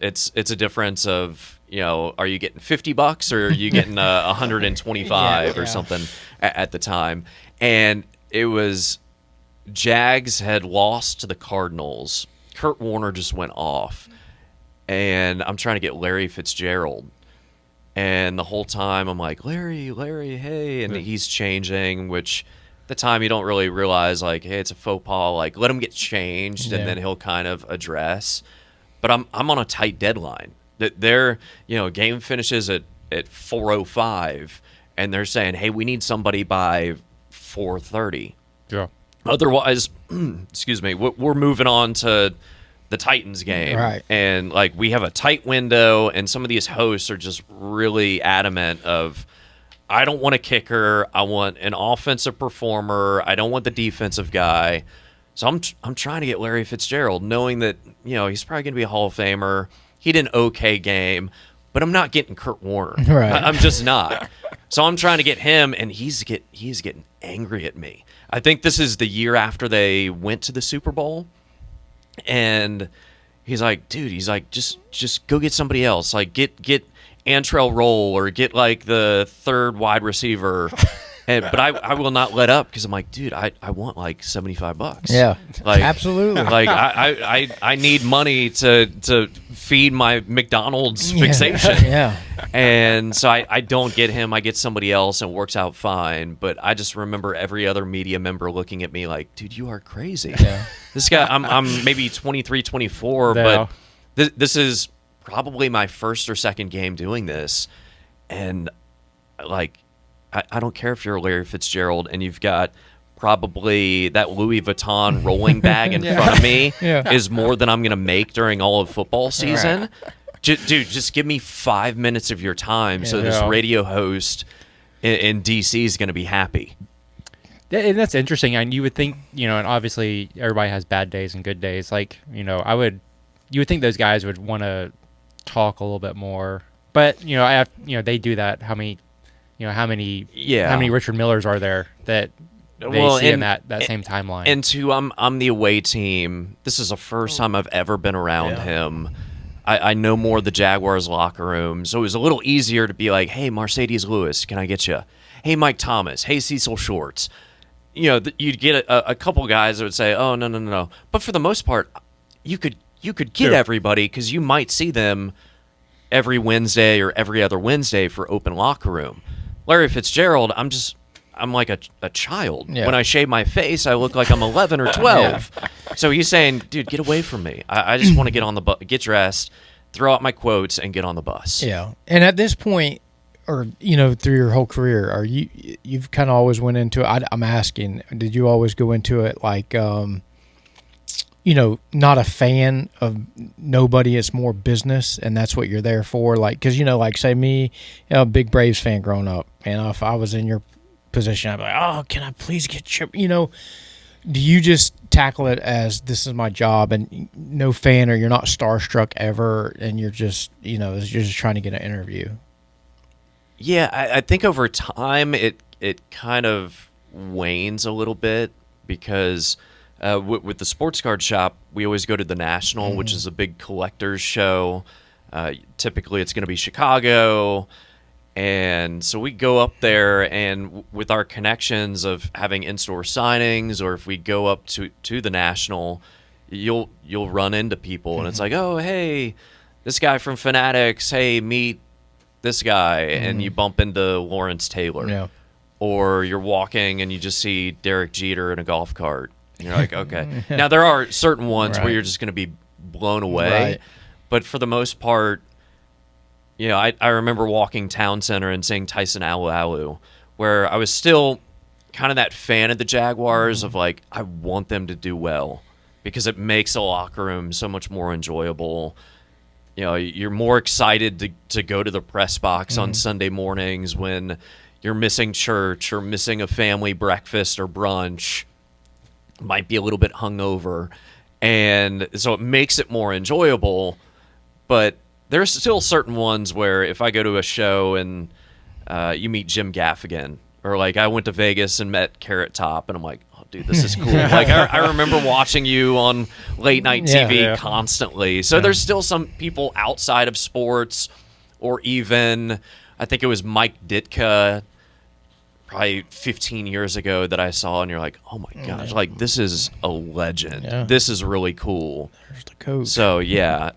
B: It's a difference of, are you getting $50 or are you getting 125 or something at the time? And it was Jags had lost to the Cardinals. Kurt Warner just went off. And I'm trying to get Larry Fitzgerald. And the whole time I'm like, Larry, hey. And he's changing, which at the time you don't really realize, like, hey, it's a faux pas. Like, let him get changed, and then he'll kind of address. But I'm on a tight deadline. Their game finishes at 4:05, and they're saying, hey, we need somebody by 4:30.
A: Yeah.
B: Otherwise, excuse me, we're moving on to the Titans game.
C: Right.
B: And, like, we have a tight window, and some of these hosts are just really adamant of, I don't want a kicker. I want an offensive performer. I don't want the defensive guy. So I'm trying to get Larry Fitzgerald, knowing that, he's probably going to be a Hall of Famer. He did an okay game, but I'm not getting Kurt Warner.
C: Right.
B: I'm just not. So I'm trying to get him, and he's getting angry at me. I think this is the year after they went to the Super Bowl, and he's like, dude, just go get somebody else. Like, get Antrell Roll or get, like, the third wide receiver. But I will not let up because I'm like, dude, I want like $75.
C: Yeah.
B: Like,
C: Absolutely.
B: Like I need money to feed my McDonald's fixation.
C: Yeah.
B: And so I don't get him. I get somebody else, and it works out fine. But I just remember every other media member looking at me like, dude, you are crazy.
C: Yeah.
B: This guy, I'm maybe 23, 24,
A: Yeah.
B: but this is probably my first or second game doing this. And, like, I don't care if you're Larry Fitzgerald and you've got probably that Louis Vuitton rolling bag in front of me is more than I'm going to make during all of football season. Dude, just give me 5 minutes of your time so this radio host in DC is going to be happy.
A: And that's interesting. And you would think, and obviously everybody has bad days and good days. Like, you would think those guys would want to talk a little bit more. But, they do that. How many Richard Millers are there that they see in that same timeline?
B: And two, I'm the away team. This is the first time I've ever been around him. I know more of the Jaguars locker room, so it was a little easier to be like, hey, Mercedes Lewis, can I get you? Hey, Mike Thomas. Hey, Cecil Shorts. You'd get a couple guys that would say, "Oh, no." But for the most part, you could get everybody because you might see them every Wednesday or every other Wednesday for open locker room. Larry Fitzgerald, I'm like a child. Yeah. When I shave my face, I look like I'm 11 or 12. So he's saying, dude, get away from me. I just want to get on the bus, get dressed, throw out my quotes, and get on the bus.
C: Yeah. And at this point, or through your whole career, you've kind of always went into it. I'm asking, did you always go into it like, not a fan of nobody? It's more business, and that's what you're there for. Like, because like say me, a big Braves fan growing up, and if I was in your position, I'd be like, oh, can I please get your, do you just tackle it as this is my job and no fan, or you're not starstruck ever, and you're just you're just trying to get an interview?
B: Yeah, I think over time it kind of wanes a little bit because with the sports card shop, we always go to the National, which is a big collector's show. Typically, it's going to be Chicago. And so we go up there, and with our connections of having in-store signings, or if we go up to the National, you'll run into people, and it's like, oh, hey, this guy from Fanatics, hey, meet this guy, and you bump into Lawrence Taylor. Yeah. Or you're walking, and you just see Derek Jeter in a golf cart. And you're like, okay. Now, there are certain ones where you're just going to be blown away. Right. But for the most part, I remember walking Town Center and seeing Tyson Alualu, where I was still kind of that fan of the Jaguars of like, I want them to do well because it makes the locker room so much more enjoyable. You're more excited to go to the press box on Sunday mornings when you're missing church or missing a family breakfast or brunch, might be a little bit hungover. And so it makes it more enjoyable, but there's still certain ones where if I go to a show and you meet Jim Gaffigan, or like I went to Vegas and met Carrot Top, and I'm like, oh, dude, this is cool. Like I remember watching you on late night TV constantly. So there's still some people outside of sports, or even I think it was Mike Ditka probably 15 years ago that I saw, and you're like, oh my gosh, like this is a legend. Yeah. This is really cool. There's the coach. So yeah.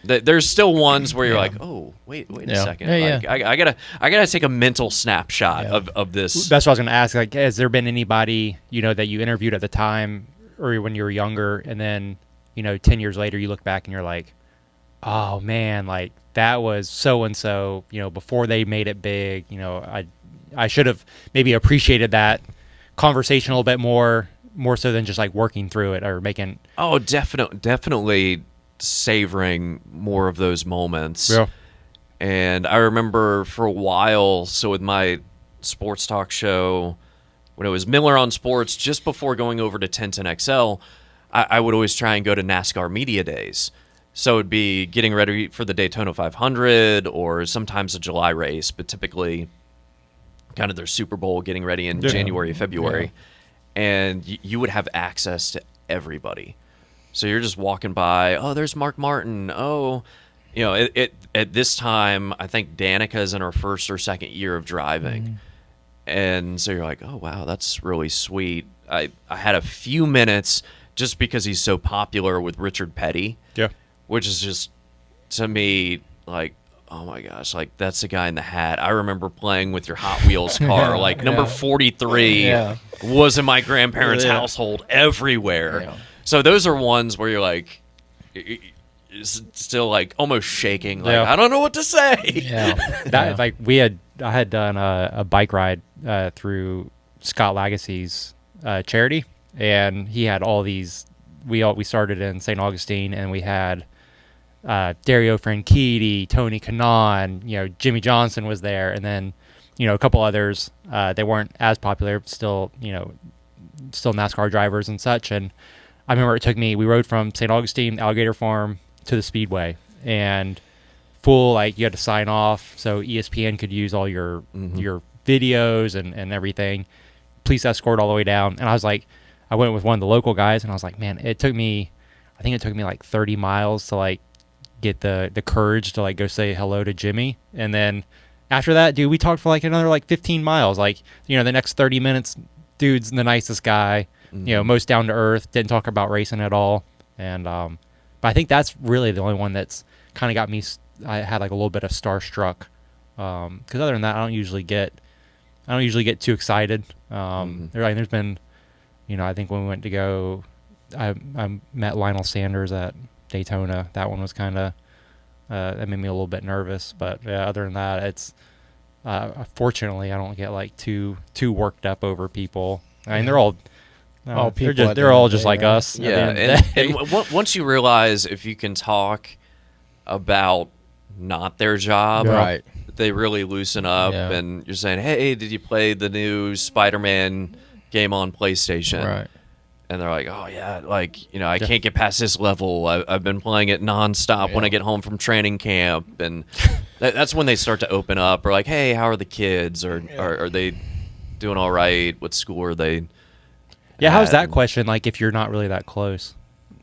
B: There's still ones where you're like, oh, wait a second. I gotta take a mental snapshot of this.
A: That's what I was gonna ask. Like, has there been anybody that you interviewed at the time or when you were younger, and then 10 years later you look back and you're like, oh man, like that was so and so. Before they made it big. I should have maybe appreciated that conversation a little bit more so than just like working through it or making.
B: Oh, definitely. Savoring more of those moments.
A: Yeah.
B: And I remember for a while, so with my sports talk show, when it was Miller on Sports, just before going over to 1010XL, I would always try and go to NASCAR Media Days. So it'd be getting ready for the Daytona 500 or sometimes a July race, but typically kind of their Super Bowl getting ready in January, February. Yeah. And you would have access to everybody. So you're just walking by, oh, there's Mark Martin. Oh, at this time, I think Danica's in her first or second year of driving. And so you're like, oh, wow, that's really sweet. I had a few minutes just because he's so popular with Richard Petty.
A: Yeah.
B: Which is just, to me, like, oh, my gosh, like, that's the guy in the hat. I remember playing with your Hot Wheels car. Like, number 43 was in my grandparents' household everywhere. Yeah. So those are ones where you're like, still like almost shaking. Like, I don't know what to say.
A: Yeah. I had done a bike ride through Scott Lagacy's charity, and he had all these. We started in St. Augustine, and we had Dario Franchitti, Tony Kanaan, Jimmy Johnson was there, and then a couple others. They weren't as popular, but still, still NASCAR drivers and such. And I remember we rode from St. Augustine, Alligator Farm to the Speedway, and you had to sign off so ESPN could use all your videos and everything. Police escort all the way down. And I went with one of the local guys, and I was like, man, I think it took me like 30 miles to like get the courage to like go say hello to Jimmy. And then after that, dude, we talked for like another like 15 miles. Like, the next 30 minutes, dude's the nicest guy, most down to earth, didn't talk about racing at all. And, but I think that's really the only one that's kind of got me. I had like a little bit of starstruck. Cause other than that, I don't usually get too excited. There's been, I think when we went to go, I met Lionel Sanders at Daytona. That one was kind of, that made me a little bit nervous, but yeah, other than that, it's, fortunately I don't get like too worked up over people. I mean, they're all people. They're all just like us.
B: Yeah. And once you realize if you can talk about not their job,
C: right,
B: they really loosen up.
C: Yeah.
B: And you're saying, hey, did you play the new Spider-Man game on PlayStation?
C: Right.
B: And they're like, oh, yeah, like, I can't get past this level. I've been playing it nonstop when I get home from training camp. And that's when they start to open up. Or like, hey, how are the kids? Or are they doing all right? What school are they?
A: Yeah, how's that question, like, if you're not really that close?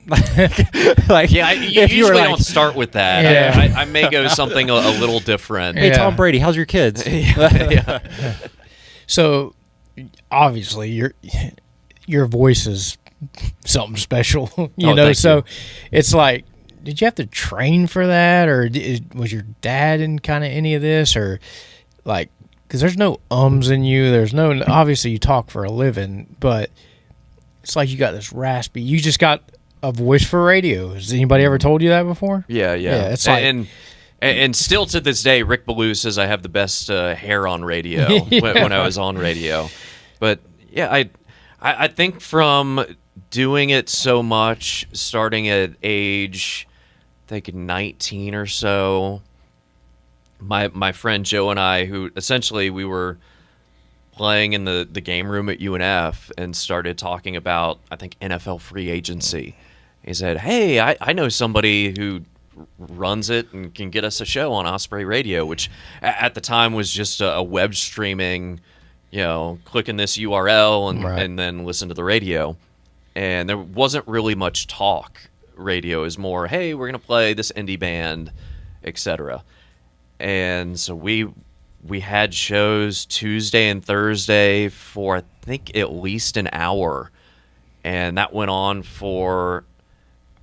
B: Like, yeah, you usually don't start with that.
C: Yeah.
B: I may go something a little different.
A: Hey, Tom Brady, how's your kids?
B: Yeah.
C: So, obviously, your voice is something special, so it's like, did you have to train for that, or was your dad in kind of any of this, or like, because there's no ums in you, there's no, obviously you talk for a living, but it's like you got this raspy, you just got a voice for radio. Has anybody ever told you that before?
B: Yeah.
C: It's like,
B: and still to this day, Rick Ballou says I have the best hair on radio when I was on radio. But yeah, I think from doing it so much, starting at age, I think 19 or so, my friend Joe and I, who essentially we were playing in the game room at UNF and started talking about, I think, NFL free agency. He said, hey, I know somebody who runs it and can get us a show on Osprey Radio, which at the time was just a web streaming, clicking this URL and then listen to the radio. And there wasn't really much talk radio. It was more, hey, we're going to play this indie band, etc. And so we had shows Tuesday and Thursday for, I think, at least an hour. And that went on for,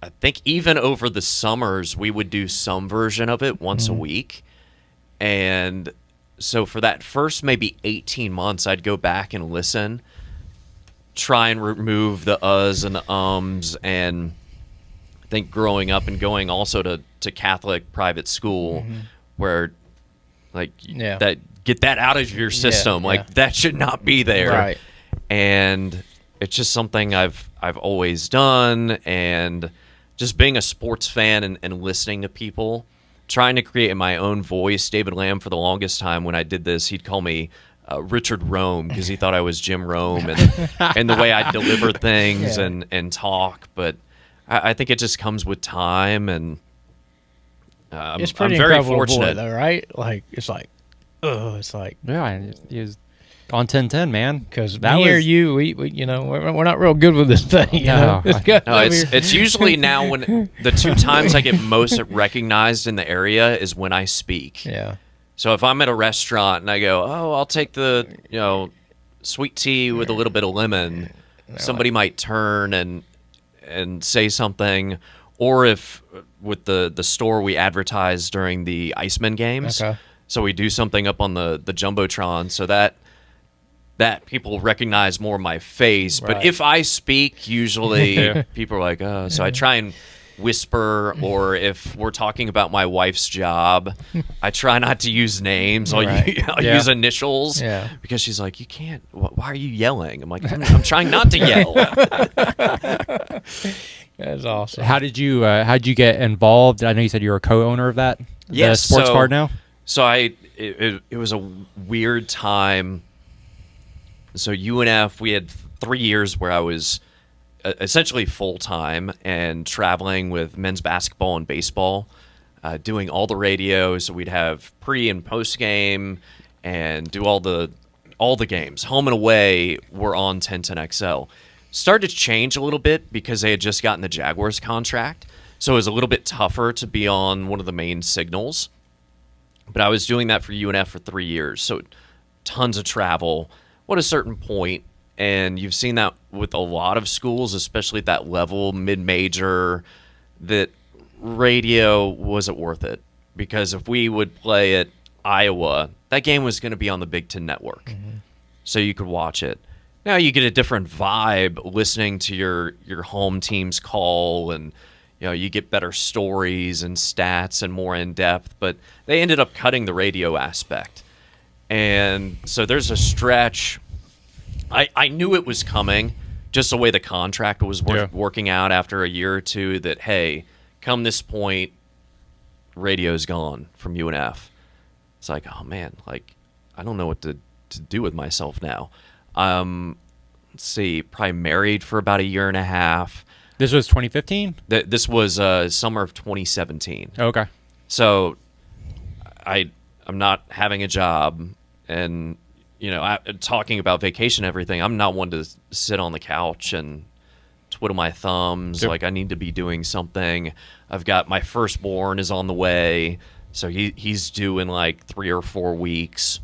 B: I think, even over the summers, we would do some version of it once a week. And so for that first maybe 18 months, I'd go back and listen, try and remove the uhs and the ums. And I think growing up and going also to Catholic private school where, like, that get that out of your system. Like, that should not be there.
C: Right.
B: And it's just something I've always done. And just being a sports fan and listening to people, trying to create my own voice. David Lamb, for the longest time when I did this, he'd call me Richard Rome because he thought I was Jim Rome and the way I deliver things and talk. But I think it just comes with time, and
C: it's pretty
B: I'm very
C: incredible
B: fortunate.
C: though, right? Like, it's like
A: Yeah, he was on 10-10, man.
C: Because me or you, we we're not real good with this thing.
A: No.
B: It's usually now when the two times I get most recognized in the area is when I speak.
C: Yeah.
B: So if I'm at a restaurant and I go, oh, I'll take the sweet tea with a little bit of lemon, somebody might turn and say something. Or if with the store we advertise during the Iceman games, so we do something up on the Jumbotron so that people recognize more my face.
C: Right.
B: But if I speak, usually people are like, oh. So I try and whisper, or if we're talking about my wife's job, I try not to use names. I'll use initials because she's like, you can't, why are you yelling? I'm like, I'm trying not to yell.
C: That's awesome.
A: How'd you get involved? I know you said you were a co-owner of that.
B: Yes,
A: the sports card now.
B: So it was a weird time. So UNF, we had 3 years where I was essentially full time and traveling with men's basketball and baseball, doing all the radio. So we'd have pre and post game, and do all the games. Home and away were on 1010XL. Started to change a little bit because they had just gotten the Jaguars contract, so it was a little bit tougher to be on one of the main signals. But I was doing that for UNF for 3 years, so tons of travel. At a certain point, and you've seen that with a lot of schools, especially at that level, mid-major, that radio wasn't worth it. Because if we would play at Iowa, that game was going to be on the Big Ten Network, so you could watch it. Now you get a different vibe listening to your home team's call, and you get better stories and stats and more in depth. But they ended up cutting the radio aspect. And so there's a stretch. I knew it was coming, just the way the contract was working out after a year or two, that, hey, come this point, radio's gone from UNF. It's like, oh, man, like, I don't know what to do with myself now. Let's see, probably married for about a year and a half.
A: This was 2015?
B: This was summer of 2017.
A: Okay.
B: So I'm not having a job. And, talking about vacation and everything, I'm not one to sit on the couch and twiddle my thumbs.
A: Yep.
B: Like, I need to be doing something. I've got my firstborn is on the way, so he's due in like 3 or 4 weeks.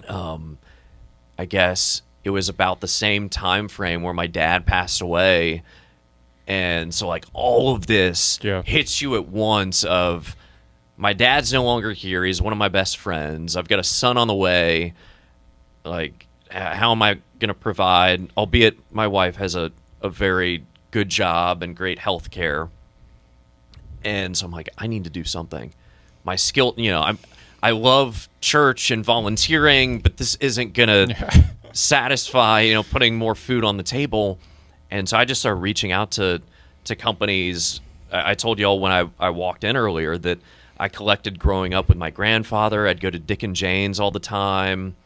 B: I guess it was about the same time frame where my dad passed away. And so, like, all of this hits you at once of, my dad's no longer here. He's one of my best friends. I've got a son on the way. Like, how am I going to provide? Albeit my wife has a very good job and great health care. And so I'm like, I need to do something. My skill, I love church and volunteering, but this isn't going to satisfy, putting more food on the table. And so I just started reaching out to companies. I told y'all when I walked in earlier that I collected growing up with my grandfather. I'd go to Dick and Jane's all the time,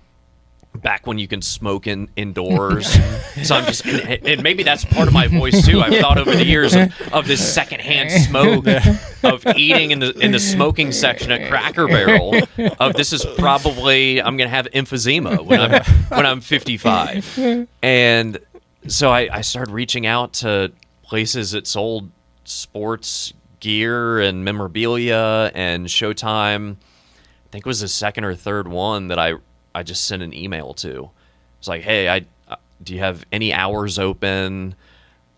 B: back when you can smoke indoors. So I'm just, and maybe that's part of my voice too. I've thought over the years of this secondhand smoke, of eating in the smoking section at Cracker Barrel. Of this is probably, I'm gonna have emphysema when I'm 55. And so I started reaching out to places that sold sports gear and memorabilia and Showtime. I think it was the second or third one that I just sent an email to. It's like, hey, do you have any hours open?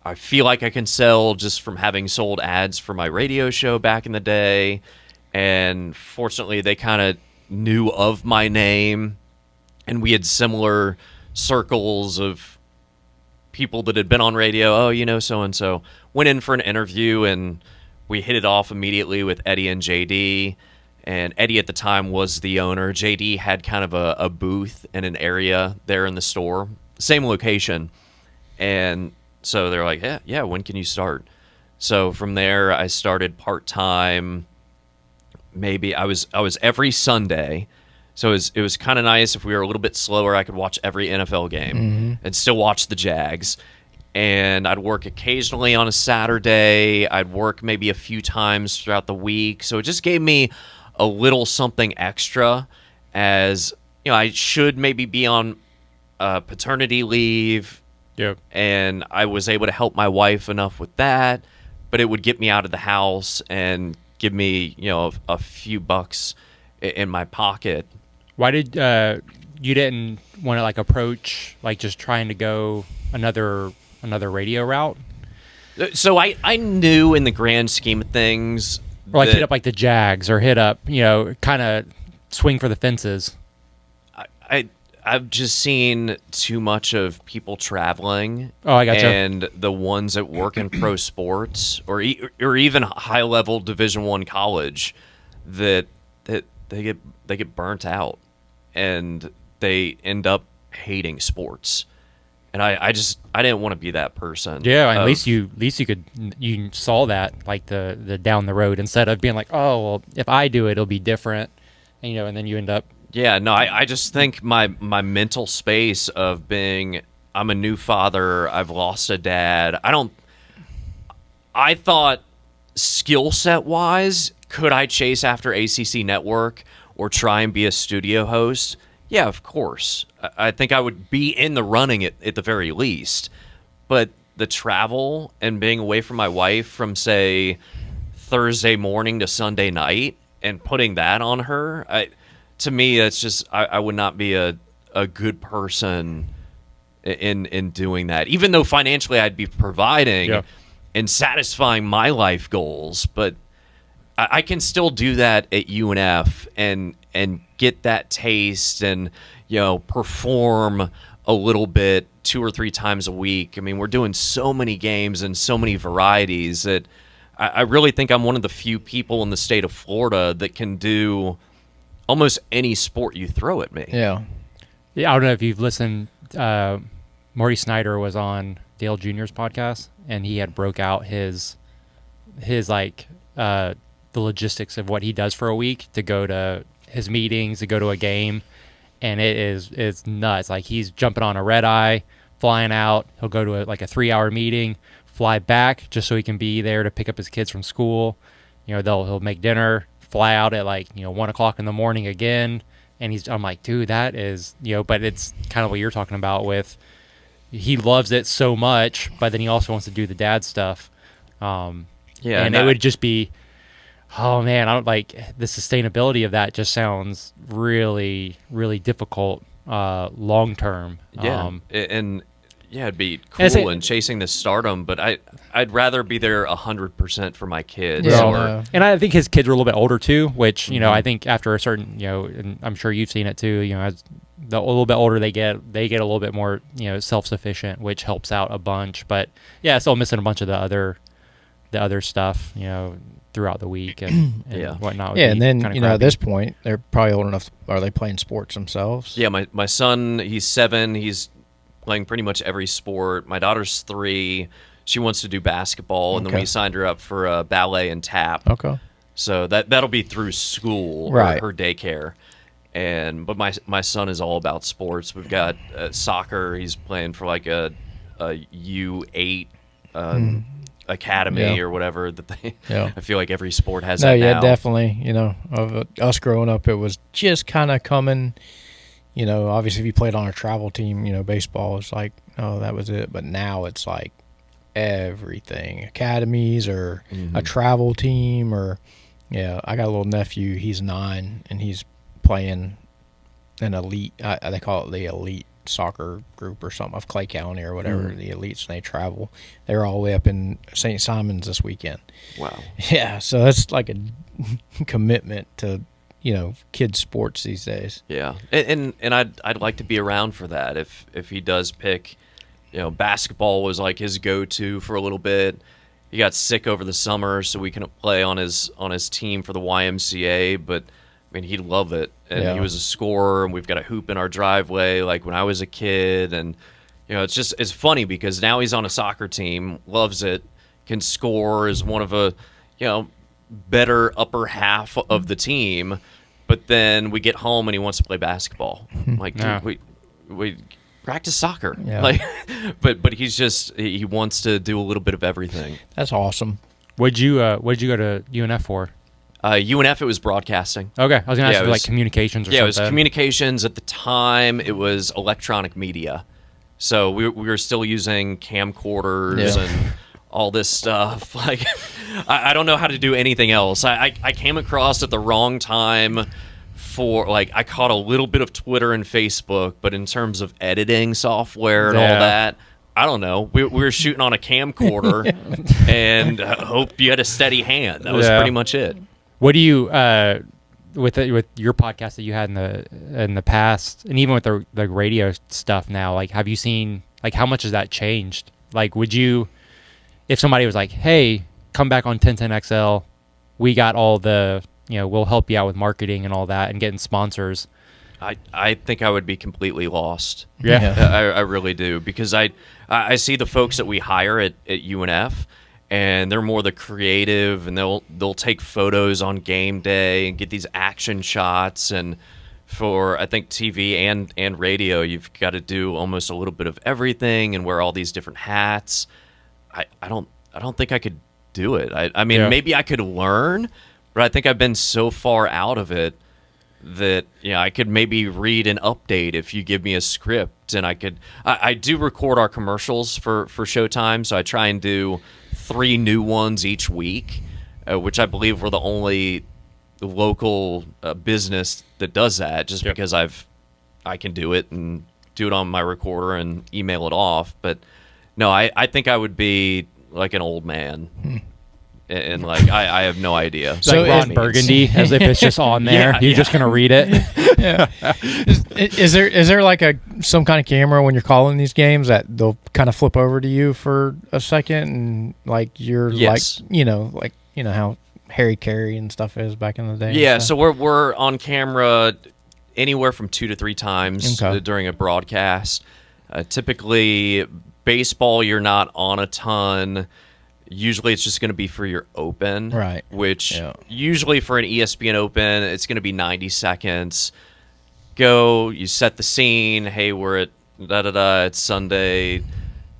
B: I feel like I can sell just from having sold ads for my radio show back in the day. And fortunately, they kind of knew of my name, and we had similar circles of people that had been on radio. Oh, so-and-so. Went in for an interview, and we hit it off immediately with Eddie and JD. And Eddie at the time was the owner. JD had kind of a booth in an area there in the store, same location. And so they're like, yeah, when can you start? So from there, I started part-time. Maybe I was every Sunday. So it was kind of nice. If we were a little bit slower, I could watch every NFL game and still watch the Jags. And I'd work occasionally on a Saturday. I'd work maybe a few times throughout the week. So it just gave me a little something extra, as I should maybe be on paternity leave.
A: Yep.
B: And I was able to help my wife enough with that, but it would get me out of the house and give me, a few bucks in my pocket.
A: Why did you didn't want to approach just trying to go another radio route?
B: So I knew in the grand scheme of things,
A: or hit up the Jags, or hit up kind of swing for the fences.
B: I've just seen too much of people traveling.
A: Oh, I gotcha.
B: And the ones that work in pro sports or even high level Division I college that they get burnt out, and they end up hating sports. And I didn't want to be that person.
A: Yeah, at least you saw that the down the road, instead of being like, oh well, if I do it, it'll be different. and, and then you end up.
B: Yeah, no, I just think my mental space of being, I'm a new father, I've lost a dad. I thought skill set wise, could I chase after ACC Network or try and be a studio host? Yeah, of course. I think I would be in the running at the very least. But the travel and being away from my wife from, say, Thursday morning to Sunday night and putting that on her, to me, that's just, I would not be a good person in doing that. Even though financially I'd be providing and satisfying my life goals, but I can still do that at UNF and get that taste and, perform a little bit 2 or 3 times a week. I mean, we're doing so many games and so many varieties that I really think I'm one of the few people in the state of Florida that can do almost any sport you throw at me.
C: Yeah.
A: Yeah, I don't know if you've listened. Marty Snyder was on Dale Jr.'s podcast, and he had broke out his the logistics of what he does for a week to go to his meetings, to go to a game, and it's nuts. Like, he's jumping on a red eye, flying out. He'll go to a 3-hour meeting, fly back just so he can be there to pick up his kids from school. He'll make dinner, fly out at 1 o'clock in the morning again, and I'm like, dude, that is, but it's kind of what you're talking about with, he loves it so much, but then he also wants to do the dad stuff. And it would just be, oh man, I don't like the sustainability of that. Just sounds really, really difficult long term.
B: It'd be cool and chasing this stardom, but I'd rather be there 100% for my kids.
A: Yeah. And I think his kids are a little bit older too, which I think after a certain and I'm sure you've seen it too. As a little bit older they get a little bit more self-sufficient, which helps out a bunch. But yeah, still missing a bunch of the other stuff throughout the week and whatnot.
C: Yeah, and then at this point they're probably old enough. Are they playing sports themselves?
B: Yeah, my son, he's 7. He's playing pretty much every sport. My daughter's 3. She wants to do basketball, and then we signed her up for ballet and tap.
C: Okay.
B: So that'll be through school,
C: right?
B: Her daycare. But my son is all about sports. We've got soccer. He's playing for a U8 academy or whatever that they. Yeah. I feel like every sport has that now.
C: Definitely. Of us growing up, it was just kind of coming. Obviously, if you played on a travel team, baseball is like, oh, that was it. But now it's like everything, academies or a travel team or, I got a little nephew. He's 9 and he's playing an elite. They call it the elite soccer group or something of Clay County or whatever. The elites, and they travel. They're all the way up in St. Simons this weekend.
B: Wow.
C: Yeah, so that's like a commitment to kids' sports these days.
B: Yeah, and I'd like to be around for that. If he does pick, basketball was like his go-to for a little bit. He got sick over the summer, so we couldn't play on his team for the YMCA. But I mean, he'd love it, and he was a scorer. And we've got a hoop in our driveway, like when I was a kid. And it's funny because now he's on a soccer team, loves it, can score, is one of a better upper half of the team. But then we get home and he wants to play basketball. Like, dude, we practice soccer. Yeah. But he wants to do a little bit of everything.
C: That's awesome.
A: What'd you go to UNF for?
B: UNF, it was broadcasting.
A: Okay, I was gonna ask for communications or something.
B: Yeah, it was communications. At the time, it was electronic media. So we were still using camcorders and all this stuff. Like, I don't know how to do anything else. I came across at the wrong time for, I caught a little bit of Twitter and Facebook, but in terms of editing software and all that, I don't know. We were shooting on a camcorder and hope you had a steady hand. That was pretty much it.
A: What do you, with your podcast that you had in the past, and even with the radio stuff now, have you seen, how much has that changed? Would you, if somebody was like, hey, come back on 1010XL, we got all the, we'll help you out with marketing and all that and getting sponsors.
B: I think I would be completely lost.
A: Yeah.
B: I really do, because I see the folks that we hire at UNF, and they're more the creative, and they'll take photos on game day and get these action shots. And for, I think, TV and radio, you've got to do almost a little bit of everything and wear all these different hats. I don't think I could do it. I mean, maybe I could learn, but I think I've been so far out of it that I could maybe read an update if you give me a script, and I do record our commercials for Showtime, so I try and do 3 new ones each week, which I believe we're the only local business that does that, just because I can do it and do it on my recorder and email it off. But no, I think I would be like an old man. And like I have no idea.
A: So like Ron Burgundy, as if it's just on there. You're just gonna read it.
C: Is there like some kind of camera when you're calling these games that they'll kind of flip over to you for a second, and like you're like how Harry Carey and stuff is back in the day?
B: Yeah, so we're on camera anywhere from 2 to 3 times during a broadcast. Typically, baseball, you're not on a ton. Usually it's just going to be for your open,
C: right?
B: Which usually for an ESPN open, it's going to be 90 seconds. Go, you set the scene. Hey, we're at it's Sunday,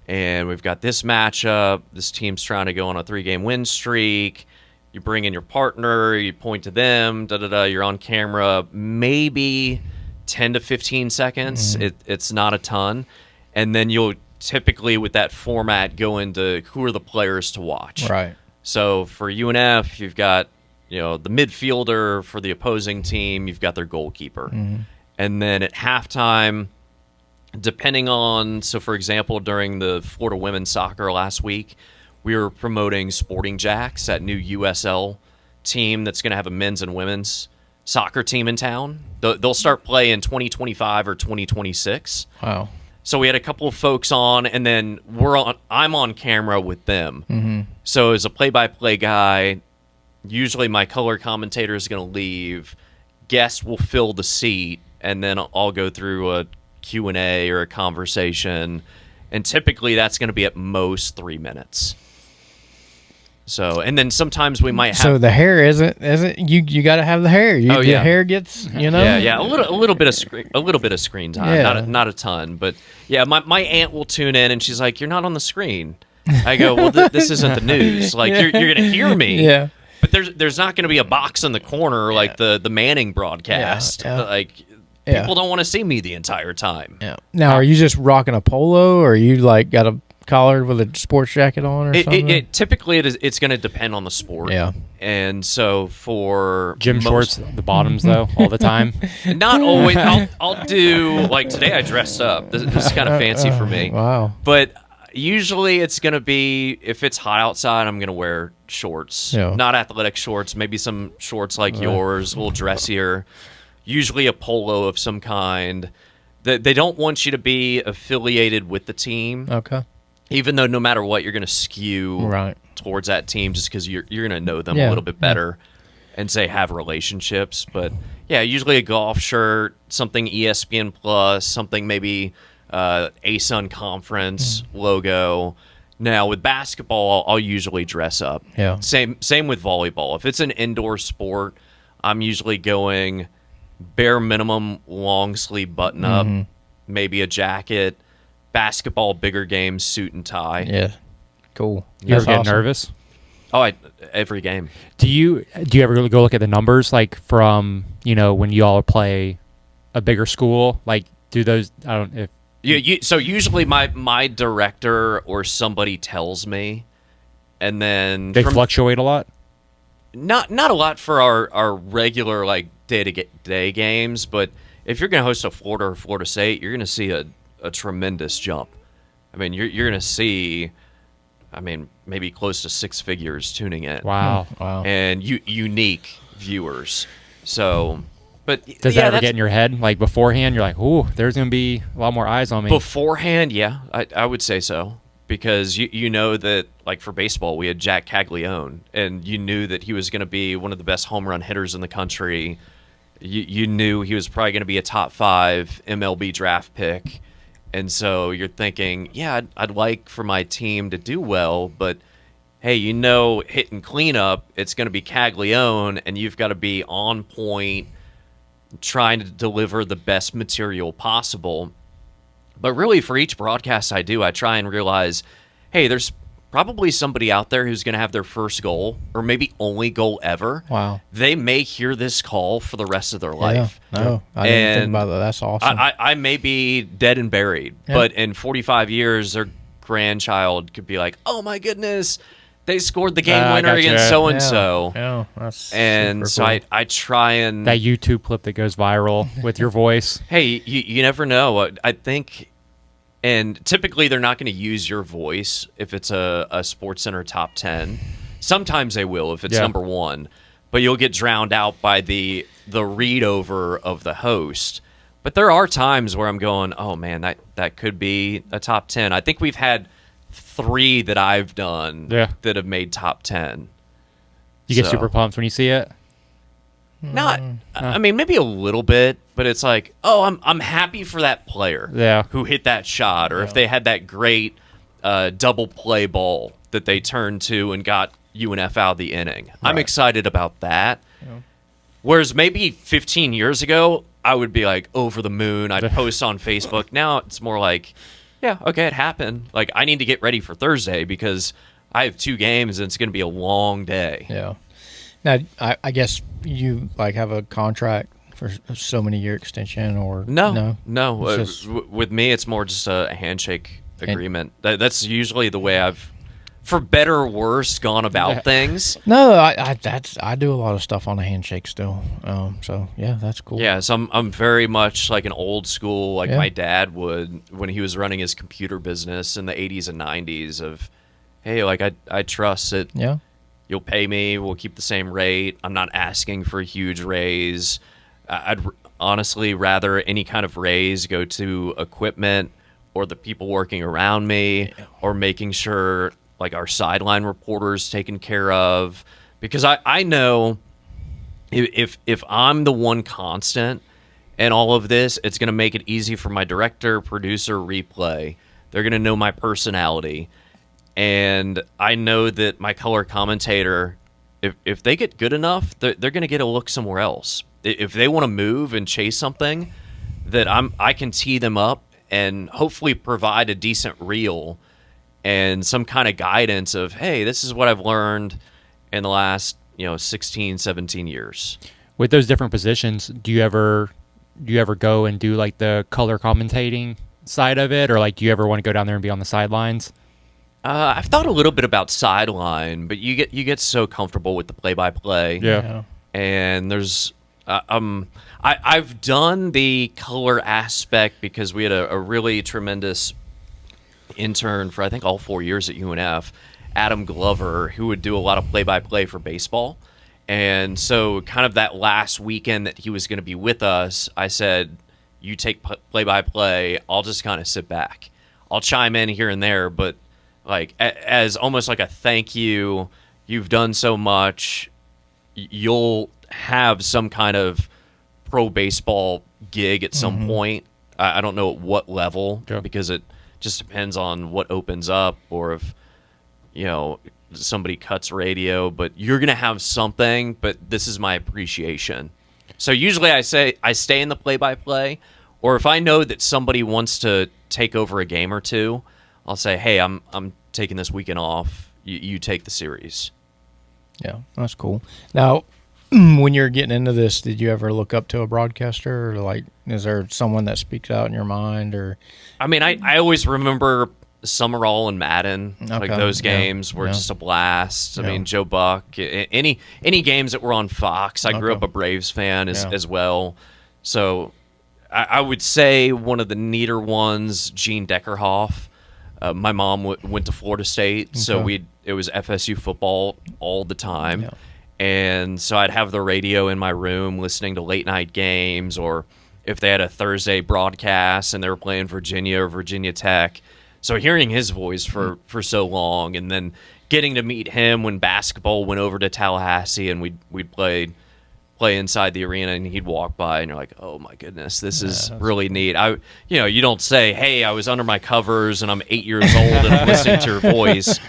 B: and we've got this matchup. This team's trying to go on a 3-game win streak. You bring in your partner. You point to them. You're on camera. Maybe 10 to 15 seconds. It's not a ton, and then you'll typically with that format go into who are the players to watch.
C: Right.
B: So for UNF, you've got the midfielder. For the opposing team, you've got their goalkeeper. And then at halftime, depending on, so for example, during the Florida women's soccer last week, we were promoting Sporting Jacks, that new USL team that's going to have a men's and women's soccer team in town. They'll start play in 2025 or 2026.
C: Wow.
B: So we had a couple of folks on, and then I'm on camera with them. So as a play-by-play guy, usually my color commentator is going to leave. Guests will fill the seat, and then I'll go through a Q&A or a conversation. And typically that's going to be at most 3 minutes. So, and then sometimes we might have.
C: So the hair isn't you got to have the hair. The hair gets
B: Yeah, a little bit of screen time, not a ton, but yeah. My aunt will tune in and she's like, "You're not on the screen." I go, "Well, this isn't the news. Like you're gonna hear me."
C: Yeah.
B: But there's not gonna be a box in the corner like the Manning broadcast. Like people don't want to see me the entire time.
C: Yeah. Now, are you just rocking a polo, or are you like got a collar with a sports jacket on, or something?
B: Typically it's going to depend on the sport.
C: Yeah.
B: And so for
A: gym shorts, the bottoms though, all the time.
B: Not always. I'll do, like today I dressed up. This is kind of fancy for me.
C: Wow.
B: But usually it's going to be, if it's hot outside, I'm going to wear shorts.
C: Yeah.
B: Not athletic shorts, maybe some shorts like yours, a little dressier. Usually a polo of some kind. They don't want you to be affiliated with the team.
C: Okay.
B: Even though no matter what, you're going to skew towards that team just because you're going to know them a little bit better and say have relationships. But yeah, usually a golf shirt, something ESPN Plus, something maybe ASUN Conference logo. Now with basketball, I'll usually dress up.
C: Yeah.
B: Same with volleyball. If it's an indoor sport, I'm usually going bare minimum long sleeve button up, maybe a jacket. Basketball, bigger games, suit and tie.
C: Yeah, cool.
A: You ever get nervous?
B: Oh, every game.
A: Do you ever go look at the numbers, like from when you all play a bigger school? Like, do those? I don't if
B: so usually my director or somebody tells me, and then
A: they fluctuate a lot.
B: Not a lot for our regular like day-to-day games, but if you're going to host a Florida or Florida State, you're going to see a tremendous jump. I mean, you're going to see, maybe close to 6 figures tuning in.
A: Wow.
B: And unique viewers. So, but
A: does that ever get in your head? Like beforehand, you're like, "Ooh, there's going to be a lot more eyes on me."
B: Beforehand, yeah, I would say so. Because you know that, like for baseball, we had Jack Caglione, and you knew that he was going to be one of the best home run hitters in the country. You knew he was probably going to be a top 5 MLB draft pick. And so you're thinking, yeah, I'd like for my team to do well, but hey, hitting cleanup, it's going to be Caglione, and you've got to be on point, trying to deliver the best material possible. But really, for each broadcast I do, I try and realize, hey, there's probably somebody out there who's going to have their first goal, or maybe only goal ever.
C: Wow.
B: They may hear this call for the rest of their life.
C: No, I didn't think about that. That's awesome.
B: I may be dead and buried, but in 45 years, their grandchild could be like, oh my goodness, they scored the game winner against so-and-so.
C: Yeah, that's
B: and so
C: cool.
B: I try and...
A: That YouTube clip that goes viral with your voice.
B: Hey, you never know. I think... And typically, they're not going to use your voice if it's a SportsCenter top 10. Sometimes they will if it's number one. But you'll get drowned out by the read over of the host. But there are times where I'm going, oh, man, that could be a top 10. I think we've had 3 that I've done that have made top 10.
A: You get super pumped when you see it?
B: Not, I mean, maybe a little bit, but it's like, oh, I'm happy for that player who hit that shot, or if they had that great double play ball that they turned to and got UNF out of the inning. Right. I'm excited about that. Yeah. Whereas maybe 15 years ago, I would be like over the moon. I'd post on Facebook. Now it's more like, yeah, okay, it happened. Like, I need to get ready for Thursday because I have 2 games and it's going to be a long day.
C: Yeah. Now, I guess you have a contract for so many year extension, or
B: no. With me, it's more just a handshake agreement. That's usually the way I've, for better or worse, gone about things.
C: No, I do a lot of stuff on a handshake still. So yeah, that's cool.
B: Yeah, so I'm very much like an old school, like my dad would when he was running his computer business in the 80s and 90s. Of, hey, like I trust that.
C: Yeah.
B: You'll pay me. We'll keep the same rate. I'm not asking for a huge raise. I'd honestly rather any kind of raise go to equipment or the people working around me or making sure like our sideline reporters taken care of. Because I know if I'm the one constant in all of this, it's going to make it easy for my director, producer, replay. They're going to know my personality. And I know that my color commentator, if they get good enough, they're going to get a look somewhere else. If they want to move and chase something, that I can tee them up and hopefully provide a decent reel and some kind of guidance of, hey, this is what I've learned in the last 16, 17 years.
A: With those different positions, do you ever go and do like the color commentating side of it, or like do you ever want to go down there and be on the sidelines?
B: I've thought a little bit about sideline, but you get so comfortable with the play-by-play.
A: Yeah.
B: And there's I've done the color aspect because we had a really tremendous intern for I think all 4 years at UNF, Adam Glover, who would do a lot of play-by-play for baseball. And so kind of that last weekend that he was going to be with us, I said, you take play-by-play, I'll just kind of sit back. I'll chime in here and there, but like as almost like a thank you, you've done so much, you'll have some kind of pro baseball gig at some point. I don't know at what level because it just depends on what opens up or if, somebody cuts radio, but you're going to have something, but this is my appreciation. So usually I stay in the play-by-play, or if I know that somebody wants to take over a game or two, I'll say, hey, I'm taking this weekend off. You take the series.
C: Yeah, that's cool. Now, when you're getting into this, did you ever look up to a broadcaster, or like, is there someone that speaks out in your mind? Or
B: I mean, I always remember Summerall and Madden, like those games were just a blast. I mean, Joe Buck, any games that were on Fox. I grew up a Braves fan as well, so I would say one of the neater ones, Gene Deckerhoff. My mom went to Florida State, so it was FSU football all the time. Yeah. And so I'd have the radio in my room listening to late night games, or if they had a Thursday broadcast and they were playing Virginia or Virginia Tech. So hearing his voice for so long, and then getting to meet him when basketball went over to Tallahassee and we'd play inside the arena and he'd walk by and you're like, oh my goodness, this is really neat. You don't say, hey, I was under my covers and I'm 8 years old and I'm listening to your voice.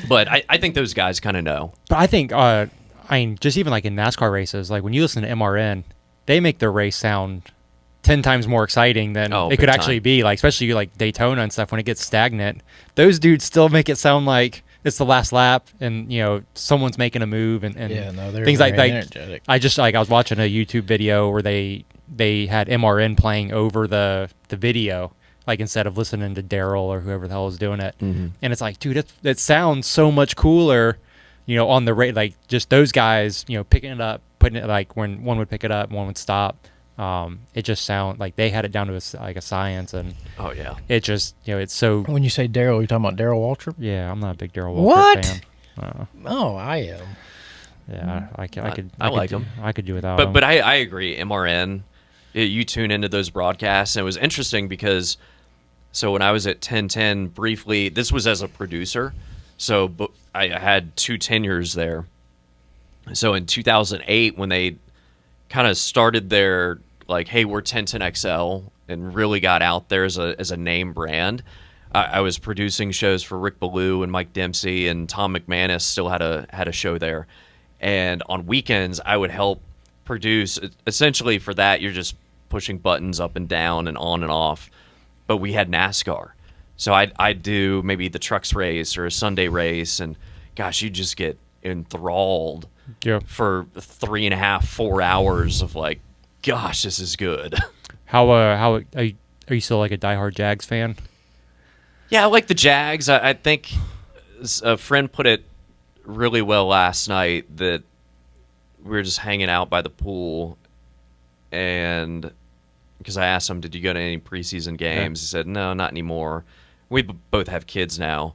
B: But I think those guys kind of know.
A: But I think, I mean, just even like in NASCAR races, like when you listen to MRN, they make their race sound 10 times more exciting than it
B: big
A: could actually
B: time.
A: be. Like, especially like Daytona and stuff, when it gets stagnant, those dudes still make it sound like it's the last lap and, you know, someone's making a move and
C: Yeah, no, they're
A: things like
C: very
A: that.
C: energetic.
A: I was watching a YouTube video where they had MRN playing over the video, like instead of listening to Daryl or whoever the hell was doing it.
B: Mm-hmm.
A: And it's like, dude, it sounds so much cooler, you know, on the rate, like just those guys, you know, picking it up, putting it, like when one would pick it up, one would stop. It just sound like they had it down to a science, and
B: Oh yeah.
A: it just, you know, it's so.
C: When you say Daryl, you're talking about Daryl Waltrip?
A: Yeah, I'm not a big Daryl Walker
C: What?
A: fan.
C: Oh, I am.
A: Yeah,
B: I like him.
A: I could do without him.
B: But I agree. MRN, you tune into those broadcasts, and it was interesting because, so when I was at 1010 briefly, this was as a producer, so I had 2 tenures there. So in 2008, when they kind of started their, like, hey, we're 1010 XL, and really got out there as a name brand, I was producing shows for Rick Ballou and Mike Dempsey, and Tom McManus still had a show there. And on weekends, I would help produce. Essentially, for that, you're just pushing buttons up and down and on and off. But we had NASCAR. So I'd do maybe the trucks race or a Sunday race, and gosh, you just get enthralled for 3.5, 4 hours of like, gosh, this is good.
A: How are you still like a diehard Jags fan?
B: Yeah, I like the Jags. I think a friend put it really well last night that we were just hanging out by the pool, and because I asked him, did you go to any preseason games? He said, no, not anymore. We both have kids now.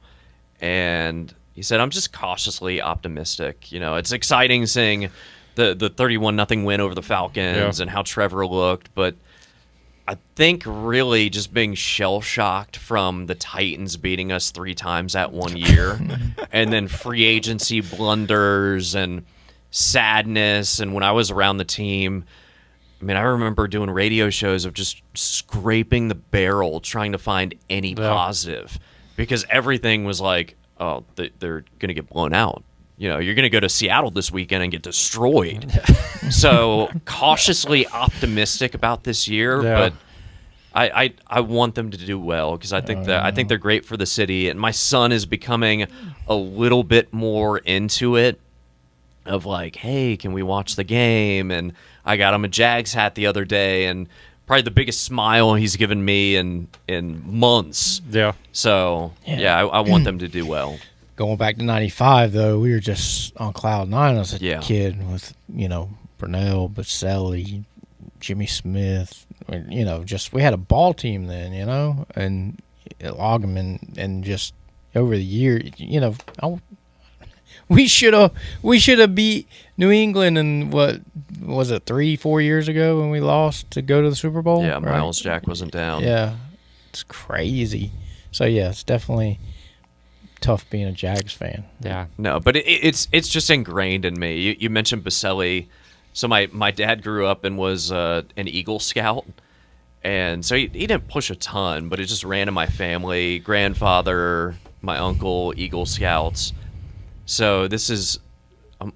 B: And he said, I'm just cautiously optimistic. You know, it's exciting seeing the 31-0 win over the Falcons and how Trevor looked, but I think really just being shell-shocked from the Titans beating us 3 times that one year, and then free agency blunders and sadness. And when I was around the team, I mean, I remember doing radio shows of just scraping the barrel trying to find any positive, because everything was like, oh, they're going to get blown out. You know, you're going to go to Seattle this weekend and get destroyed. So cautiously optimistic about this year, but I want them to do well, because I think they're great for the city. And my son is becoming a little bit more into it, of like, hey, can we watch the game? And I got him a Jags hat the other day, and probably the biggest smile he's given me in months. Yeah. So I want them to do well.
C: Going back to 95, though, we were just on cloud nine as a kid with, you know, Brunell, Baselli, Jimmy Smith. You know, just we had a ball team then, you know, and Loggeman, and just over the year, you know, we should have beat New England in, what was it, 3-4 years ago when we lost to go to the Super Bowl?
B: Yeah, Miles Jack wasn't down.
C: Yeah, it's crazy. So yeah, it's definitely tough being a Jags fan.
A: Yeah.
B: No, but it's just ingrained in me. You mentioned Baselli. So my dad grew up and was an Eagle Scout. And so he didn't push a ton, but it just ran in my family. Grandfather, my uncle, Eagle Scouts. So this is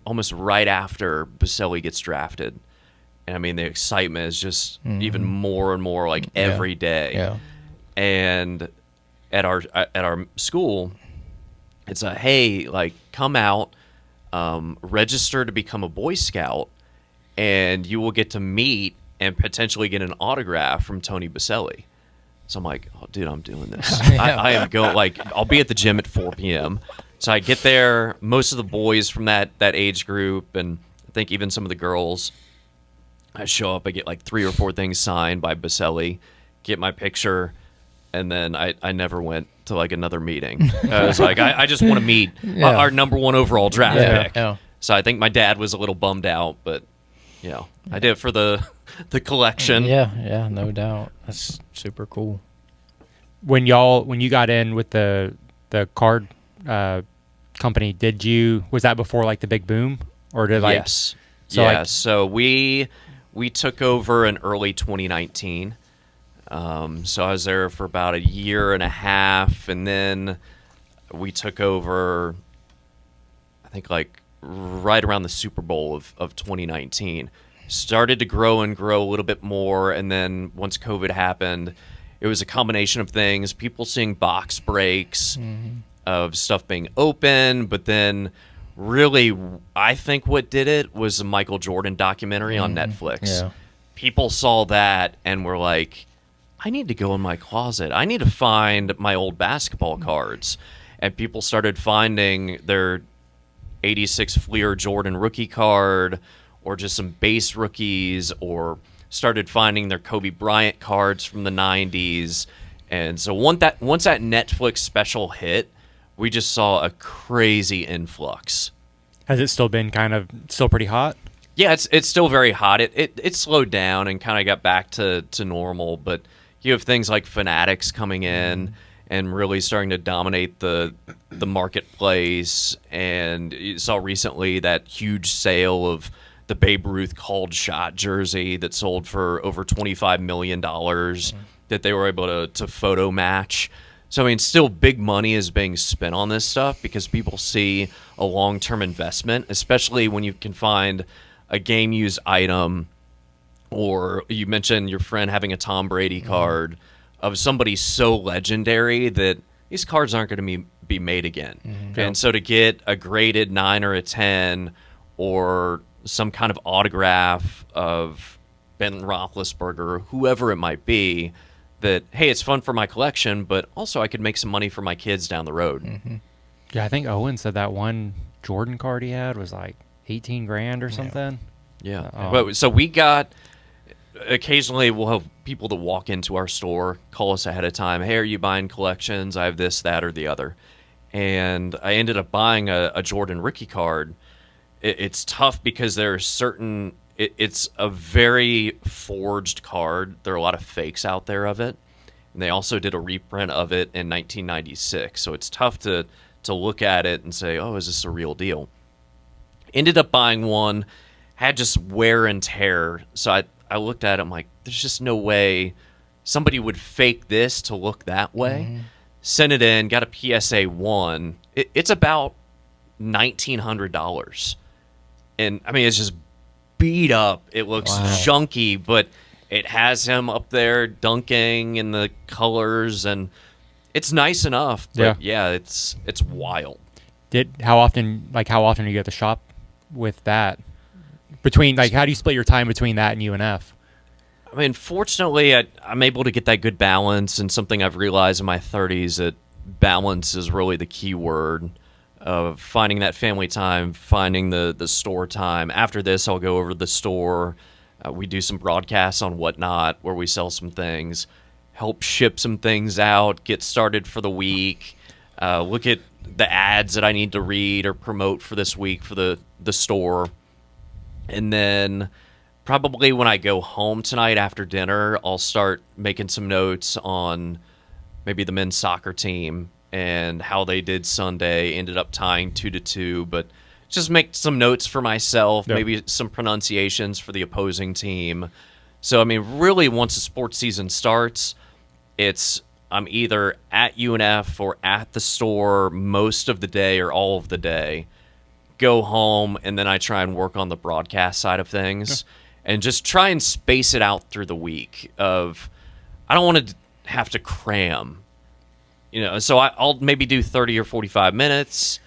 B: almost right after Baselli gets drafted. And I mean, the excitement is just even more and more, like, every day.
C: Yeah.
B: And at our school, it's a, hey, like, come out, register to become a Boy Scout, and you will get to meet and potentially get an autograph from Tony Baselli. So I'm like, oh, dude, I'm doing this. I am going, like, I'll be at the gym at 4 p.m. So I get there, most of the boys from that age group, and I think even some of the girls, I show up, I get like 3 or 4 things signed by Baselli, get my picture, and then I never went to like another meeting. I was like, I just want to meet our number 1 overall draft pick. Yeah. So I think my dad was a little bummed out, but you know, I did it for the collection.
C: Yeah, no doubt. That's super cool.
A: When you got in with the card company, was that before like the big boom, or did like
B: yes? So we took over in early 2019. So I was there for about a year and a half, and then we took over I think like right around the Super Bowl of 2019. Started to grow and grow a little bit more, and then once COVID happened, it was a combination of things. People seeing box breaks of stuff being open, but then really, I think what did it was a Michael Jordan documentary on Netflix.
C: Yeah.
B: People saw that and were like, I need to go in my closet. I need to find my old basketball cards. And people started finding their 86 Fleer Jordan rookie card, or just some base rookies, or started finding their Kobe Bryant cards from the 90s. And so once that Netflix special hit, we just saw a crazy influx.
A: Has it still been still pretty hot?
B: Yeah, it's still very hot. It slowed down and kind of got back to normal, but you have things like Fanatics coming in and really starting to dominate the marketplace. And you saw recently that huge sale of the Babe Ruth called shot jersey that sold for over $25 million that they were able to photo match. So, I mean, still big money is being spent on this stuff because people see a long-term investment, especially when you can find a game-used item, or you mentioned your friend having a Tom Brady card of somebody so legendary that these cards aren't going to be made again. And so to get a graded 9 or a 10 or some kind of autograph of Ben Roethlisberger or whoever it might be, that, hey, it's fun for my collection, but also I could make some money for my kids down the road.
A: Yeah, I think Owen said that one Jordan card he had was like 18 grand or something.
B: Yeah. But so we got, occasionally we'll have people that walk into our store, call us ahead of time. Hey, are you buying collections? I have this, that, or the other. And I ended up buying a Jordan rookie card. It's tough because there are certain, it's a very forged card. There are a lot of fakes out there of it. And they also did a reprint of it in 1996. So it's tough to look at it and say, oh, is this a real deal? Ended up buying one, had just wear and tear. So I looked at it, I'm like, there's just no way somebody would fake this to look that way. Sent it in, got a PSA 1. It's about $1,900. And, I mean, it's just beat up. It looks junky, but it has him up there dunking in the colors, and it's nice enough. But, yeah it's wild.
A: How often do you go to the shop with that? Between, like, how do you split your time between that and UNF?
B: I mean, fortunately, I'm able to get that good balance, and something I've realized in my 30s that balance is really the key word of finding that family time, finding the store time. After this, I'll go over to the store. We do some broadcasts on Whatnot where we sell some things, help ship some things out, get started for the week, look at the ads that I need to read or promote for this week for the store. And then probably when I go home tonight after dinner, I'll start making some notes on maybe the men's soccer team and how they did Sunday. Ended up tying 2-2, but just make some notes for myself, maybe some pronunciations for the opposing team. So, I mean, really, once the sports season starts, I'm either at UNF or at the store most of the day or all of the day. Go home, and then I try and work on the broadcast side of things and just try and space it out through the week. I don't want to have to cram, so I'll maybe do 30 or 45 minutes,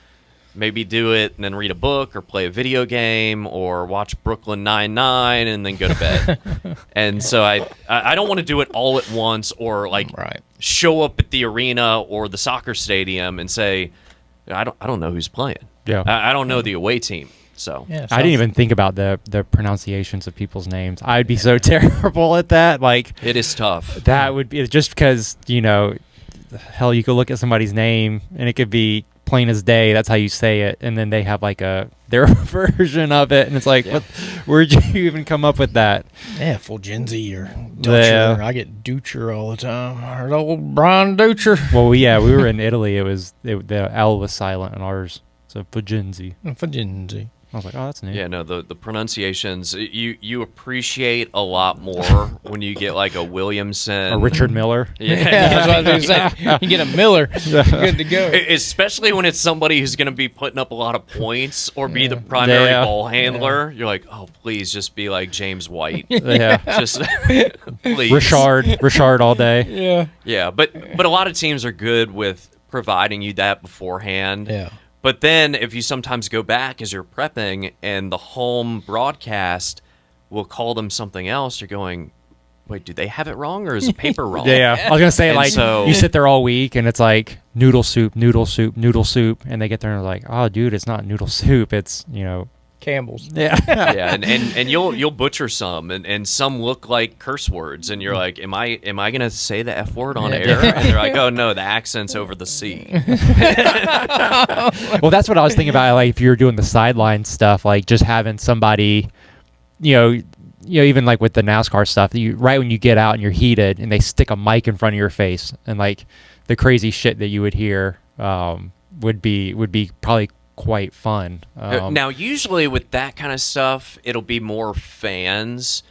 B: maybe do it and then read a book or play a video game or watch Brooklyn Nine-Nine and then go to bed. And so I don't want to do it all at once, or show up at the arena or the soccer stadium and say, I don't know who's playing.
A: Yeah,
B: I don't know the away team. So
A: I didn't even think about the pronunciations of people's names. I'd be so terrible at that. Like,
B: it is tough.
A: That would be just because, hell, you could look at somebody's name and it could be plain as day. That's how you say it, and then they have like their version of it, and it's like, where'd you even come up with that?
C: Yeah, Fulgenzi or Dutcher. I get Dutcher all the time. I heard old Brian Dutcher.
A: Well, we were in Italy. The L was silent on ours, so Fulgenzi.
C: Fulgenzi.
A: I was like, oh, that's new.
B: Yeah, no, the pronunciations you appreciate a lot more when you get like a Williamson
A: Or Richard Miller.
C: Yeah, that's what I was going to say. You get a Miller, you're good to go.
B: Especially when it's somebody who's going to be putting up a lot of points or be the primary
A: Yeah.
B: ball handler. You're like, oh, please just be like James White.
A: Yeah.
B: Just please.
A: Richard all day.
C: Yeah.
B: Yeah, but a lot of teams are good with providing you that beforehand.
C: Yeah.
B: But then if you sometimes go back as you're prepping and the home broadcast will call them something else, you're going, wait, do they have it wrong or is the paper wrong?
A: Yeah. I was going to say,
B: And
A: like,
B: so-
A: you sit there all week and it's like noodle soup, noodle soup, noodle soup. And they get there and they're like, oh, dude, it's not noodle soup. It's,
C: Campbell's.
A: yeah.
B: Yeah, and you'll butcher some, and some look like curse words, and you're like, am I gonna say the F word on air? And they're like, oh no, the accent's over the C.
A: Well, that's what I was thinking about. Like, if you're doing the sideline stuff, like just having somebody, even like with the NASCAR stuff, right when you get out and you're heated, and they stick a mic in front of your face, and like the crazy shit that you would hear would be probably quite fun.
B: Now, usually with that kind of stuff, it'll be more fans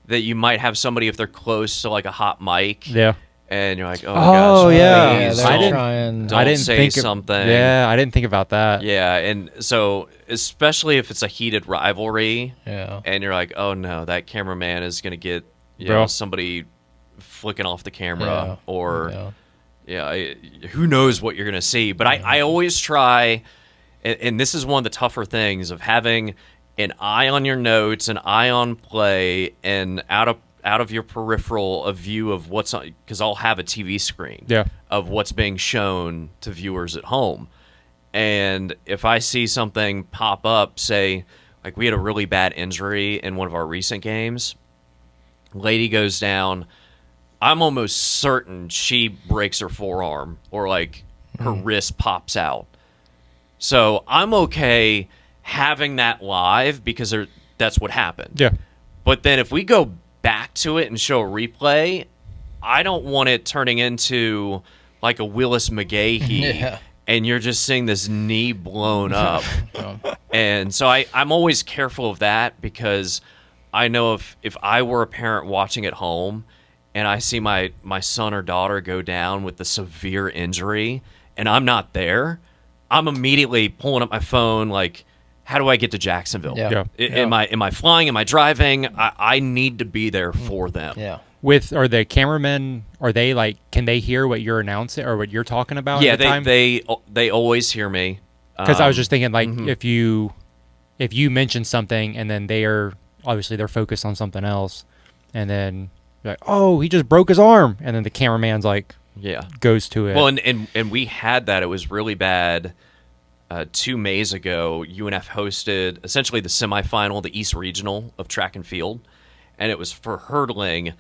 B: that you might have somebody if they're close to like a hot mic.
A: Yeah.
B: And you're like, oh,
A: Oh,
B: gosh,
A: yeah.
B: please
C: they're
B: don't,
C: trying.
B: don't
A: I didn't
B: say
A: think
B: something.
A: Yeah, I didn't think about that.
B: Yeah, and so especially if it's a heated rivalry,
C: Yeah.
B: and you're like, oh no, that cameraman is gonna get
A: Bro.
B: somebody flicking off the camera, or
C: Yeah.
B: who knows what you're gonna see. But I always try, and this is one of the tougher things of having an eye on your notes, an eye on play, and out of your peripheral a view of what's on, because I'll have a TV screen of what's being shown to viewers at home. And if I see something pop up, say, like we had a really bad injury in one of our recent games, lady goes down, I'm almost certain she breaks her forearm or like her wrist pops out. So I'm okay having that live because that's what happened.
A: Yeah.
B: But then if we go back to it and show a replay, I don't want it turning into like a Willis McGahee and you're just seeing this knee blown up. And so I'm always careful of that because I know if I were a parent watching at home and I see my son or daughter go down with a severe injury and I'm not there, I'm immediately pulling up my phone like, how do I get to Jacksonville?
C: Yeah.
B: Am I flying? Am I driving? I need to be there for them.
C: Yeah.
A: Are the cameramen, are they like, can they hear what you're announcing or what you're talking about?
B: Yeah,
A: at the time?
B: they always hear me.
A: Because I was just thinking, like, if you mention something and then they're focused on something else, and then you're like, oh, he just broke his arm, and then the cameraman's like, goes to it.
B: Well, and we had that. It was really bad. 2 Mays ago, UNF hosted essentially the semifinal, the East Regional of track and field, and it was for hurdling.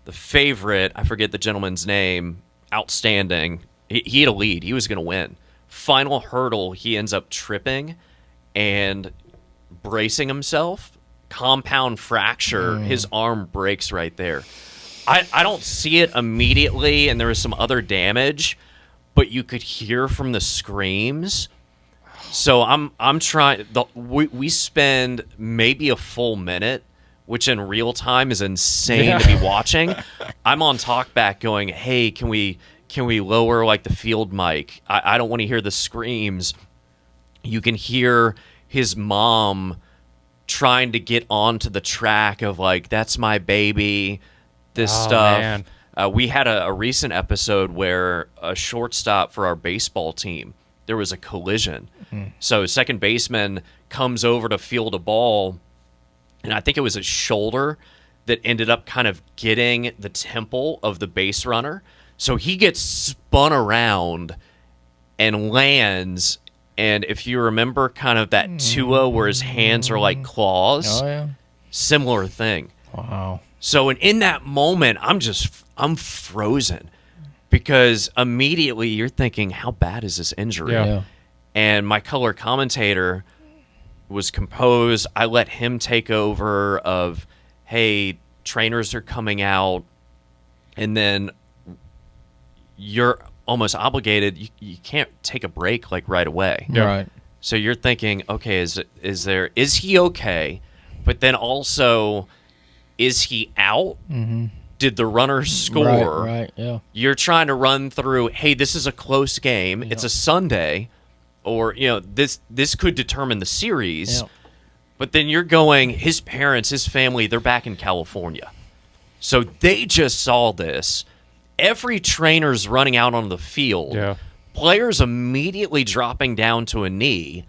B: The favorite, I forget the gentleman's name, outstanding. He had a lead. He was going to win. Final hurdle, he ends up tripping and bracing himself. Compound fracture. His arm breaks right there. I don't see it immediately, and there was some other damage, but you could hear from the screams. So I'm trying. We spend maybe a full minute, which in real time is insane to be watching. I'm on talkback going, hey, can we lower like the field mic? I don't want to hear the screams. You can hear his mom trying to get onto the track of like, that's my baby, this stuff.
A: Man.
B: We had a recent episode where a shortstop for our baseball team, there was a collision. So second baseman comes over to field a ball, and I think it was his shoulder that ended up kind of getting the temple of the base runner. So he gets spun around and lands. And if you remember kind of that Tua where his hands are like claws, similar thing.
C: Wow.
B: So in that moment, I'm frozen because immediately you're thinking, how bad is this injury?
C: Yeah.
B: And my color commentator was composed. I let him take over of, hey, trainers are coming out. And then you're almost obligated. You can't take a break like right away.
A: Yeah.
C: Right.
B: So you're thinking, okay, is he okay? But then also, is he out?
C: Mm-hmm.
B: Did the runner score?
C: Right, yeah.
B: You're trying to run through, hey, this is a close game.
C: Yeah.
B: It's a Sunday, or this could determine the series.
C: Yeah.
B: But then you're going, his parents, his family, they're back in California. So they just saw this. Every trainer's running out on the field.
A: Yeah.
B: Players immediately dropping down to a knee.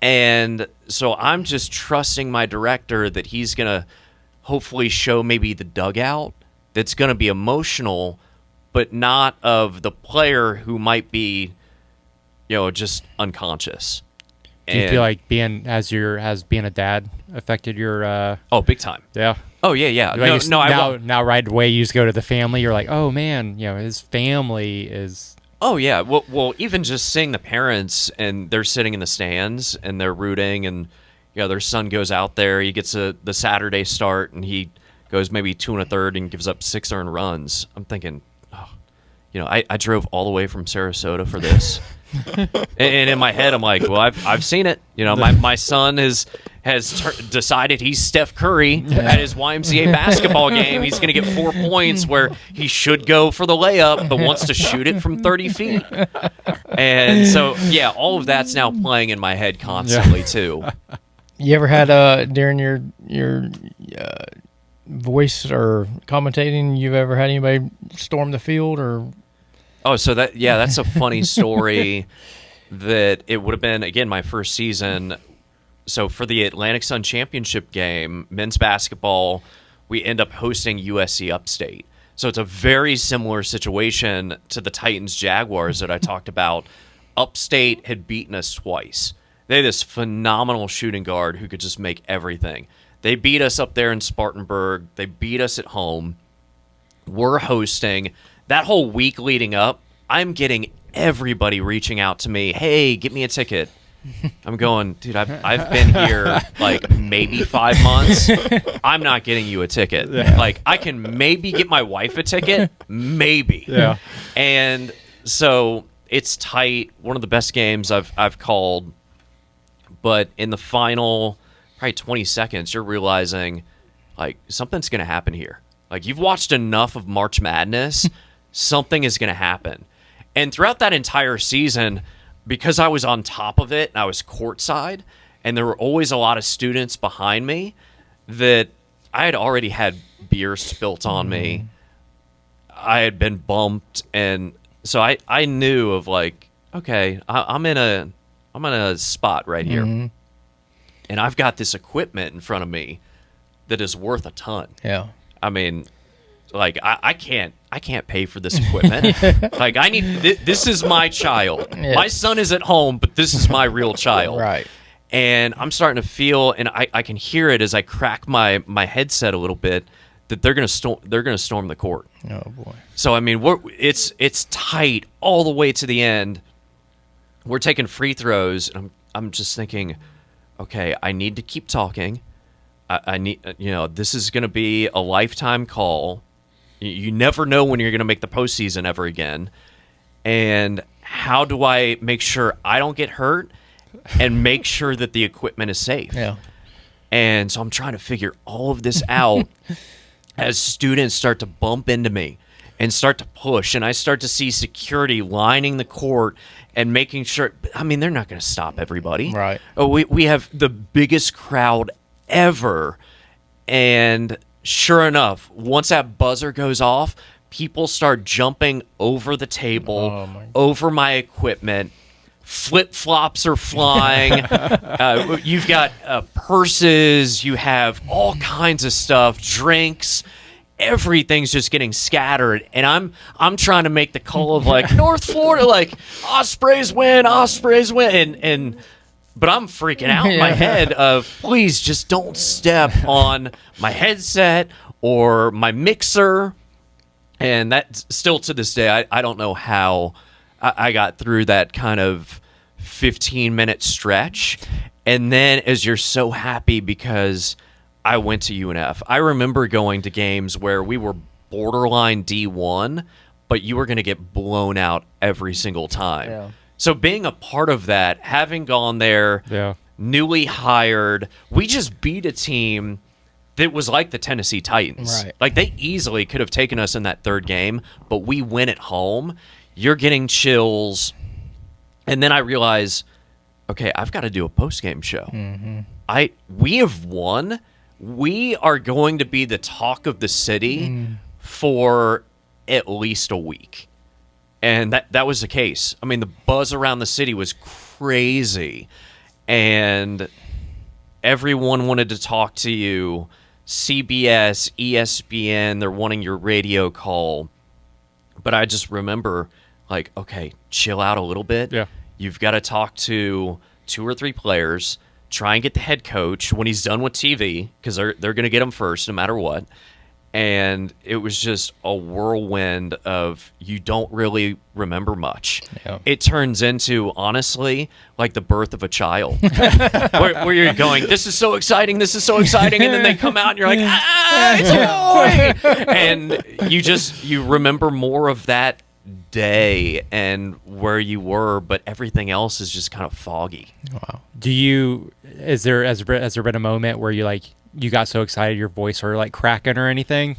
B: And so I'm just trusting my director that he's going to hopefully show maybe the dugout that's going to be emotional, but not of the player who might be, just unconscious.
A: Do you feel like being a dad affected your?
B: Oh, big time.
A: Yeah.
B: Oh yeah.
A: Like
B: I
A: now right away you just go to the family. You're like, oh man, his family is.
B: Oh yeah. Well, even just seeing the parents and they're sitting in the stands and they're rooting, and their son goes out there. He gets the Saturday start and he goes maybe 2 1/3 and gives up 6 earned runs. I'm thinking, I drove all the way from Sarasota for this. And in my head, I'm like, well, I've seen it. My son has decided he's Steph Curry at his YMCA basketball game. He's going to get 4 points where he should go for the layup, but wants to shoot it from 30 feet. And so, yeah, all of that's now playing in my head constantly too.
C: You ever had during your voice or commentating, you've ever had anybody storm the field or?
B: Oh, so that's a funny story. That it would have been, again, my first season. So for the Atlantic Sun Championship game, men's basketball, we end up hosting USC Upstate. So it's a very similar situation to the Titans Jaguars that I talked about. Upstate had beaten us twice. They had this phenomenal shooting guard who could just make everything. They beat us up there in Spartanburg. They beat us at home. We're hosting. That whole week leading up, I'm getting everybody reaching out to me. Hey, get me a ticket. I'm going, dude, I've been here like maybe 5 months. I'm not getting you a ticket.
A: Yeah.
B: Like, I can maybe get my wife a ticket. Maybe.
A: Yeah.
B: And so it's tight. One of the best games I've called. But in the final probably 20 seconds, you're realizing, like, something's going to happen here. Like, you've watched enough of March Madness, something is going to happen. And throughout that entire season, because I was on top of it and I was courtside, and there were always a lot of students behind me, that I had already had beer spilt on me. I had been bumped, and so I knew of, like, okay, I'm in a spot right here, and I've got this equipment in front of me that is worth a ton.
C: Yeah.
B: I mean, like, I can't pay for this equipment. Like, I need this is my child.
C: Yeah.
B: My son is at home, but this is my real child.
C: Right.
B: And I'm starting to feel, and I can hear it as I crack my headset a little bit, that they're gonna storm the court.
C: Oh boy.
B: So I mean, it's tight all the way to the end. We're taking free throws, and I'm just thinking, okay, I need to keep talking. I need, this is going to be a lifetime call. You never know when you're going to make the postseason ever again. And how do I make sure I don't get hurt and make sure that the equipment is safe?
C: Yeah.
B: And so I'm trying to figure all of this out as students start to bump into me and start to push. And I start to see security lining the court and making sure. I mean, they're not going to stop everybody.
C: Right.
B: We have the biggest crowd ever, and sure enough, once that buzzer goes off, people start jumping over the table, over my equipment. Flip-flops are flying. You've got purses, you have all kinds of stuff, drinks. Everything's just getting scattered, and I'm trying to make the call of, like, North Florida, like, Ospreys win, and but I'm freaking out in my head of, please just don't step on my headset or my mixer. And that still to this day, I don't know how I got through that kind of 15-minute stretch. And then as you're so happy because I went to UNF. I remember going to games where we were borderline D1, but you were going to get blown out every single time.
C: Yeah.
B: So being a part of that, having gone there,
A: Yeah.
B: newly hired, we just beat a team that was like the Tennessee Titans.
C: Right.
B: Like, they easily could have taken us in that third game, but we win at home. You're getting chills. And then I realize, okay, I've got to do a post-game show. We have won. We are going to be the talk of the city for at least a week. And that was the case. I mean, the buzz around the city was crazy. And everyone wanted to talk to you. CBS, ESPN, they're wanting your radio call. But I just remember, like, okay, chill out a little bit.
A: Yeah.
B: You've got to talk to 2 or 3 players, try and get the head coach when he's done with TV, because they're going to get him first no matter what. And it was just a whirlwind of, you don't really remember much.
C: Yeah.
B: It turns into, honestly, like the birth of a child, where you're going, this is so exciting, and then they come out and you're like, it's a boy! And you remember more of that day and where you were, but everything else is just kind of foggy.
C: Wow.
A: Has there been a moment where you got so excited your voice started like cracking or anything?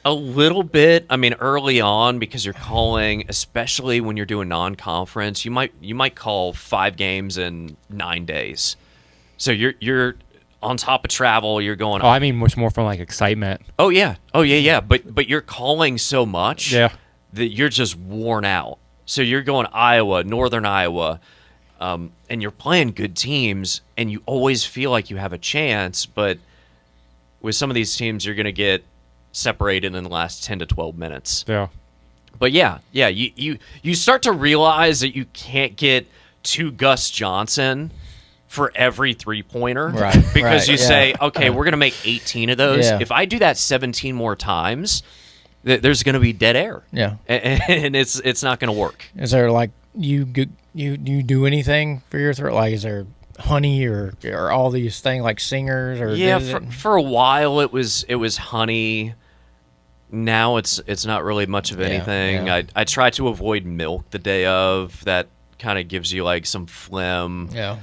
B: A little bit. I mean, early on, because you're calling, especially when you're doing non-conference, you might call 5 games in 9 days. So you're on top of travel. You're going.
A: Oh, I mean, much more from like excitement.
B: Oh yeah. But you're calling so much.
A: Yeah.
B: That you're just worn out. So you're going Iowa, Northern Iowa, and you're playing good teams, and you always feel like you have a chance, but with some of these teams, you're going to get separated in the last 10 to 12 minutes.
A: Yeah.
B: But yeah, you start to realize that you can't get 2 Gus Johnson for every 3-pointer.
C: Right,
B: Because
C: right,
B: you
C: yeah.
B: say, okay, we're going to make 18 of those.
C: Yeah.
B: If I do that 17 more times, there's going to be dead air.
C: Yeah.
B: And it's not going to work.
C: Is there like you do anything for your throat? Like, is there honey or all these things like singers or
B: Yeah, for a while it was honey. Now it's not really much of anything.
C: yeah.
B: I try to avoid milk the day of. That kind of gives you like some phlegm.
C: Yeah.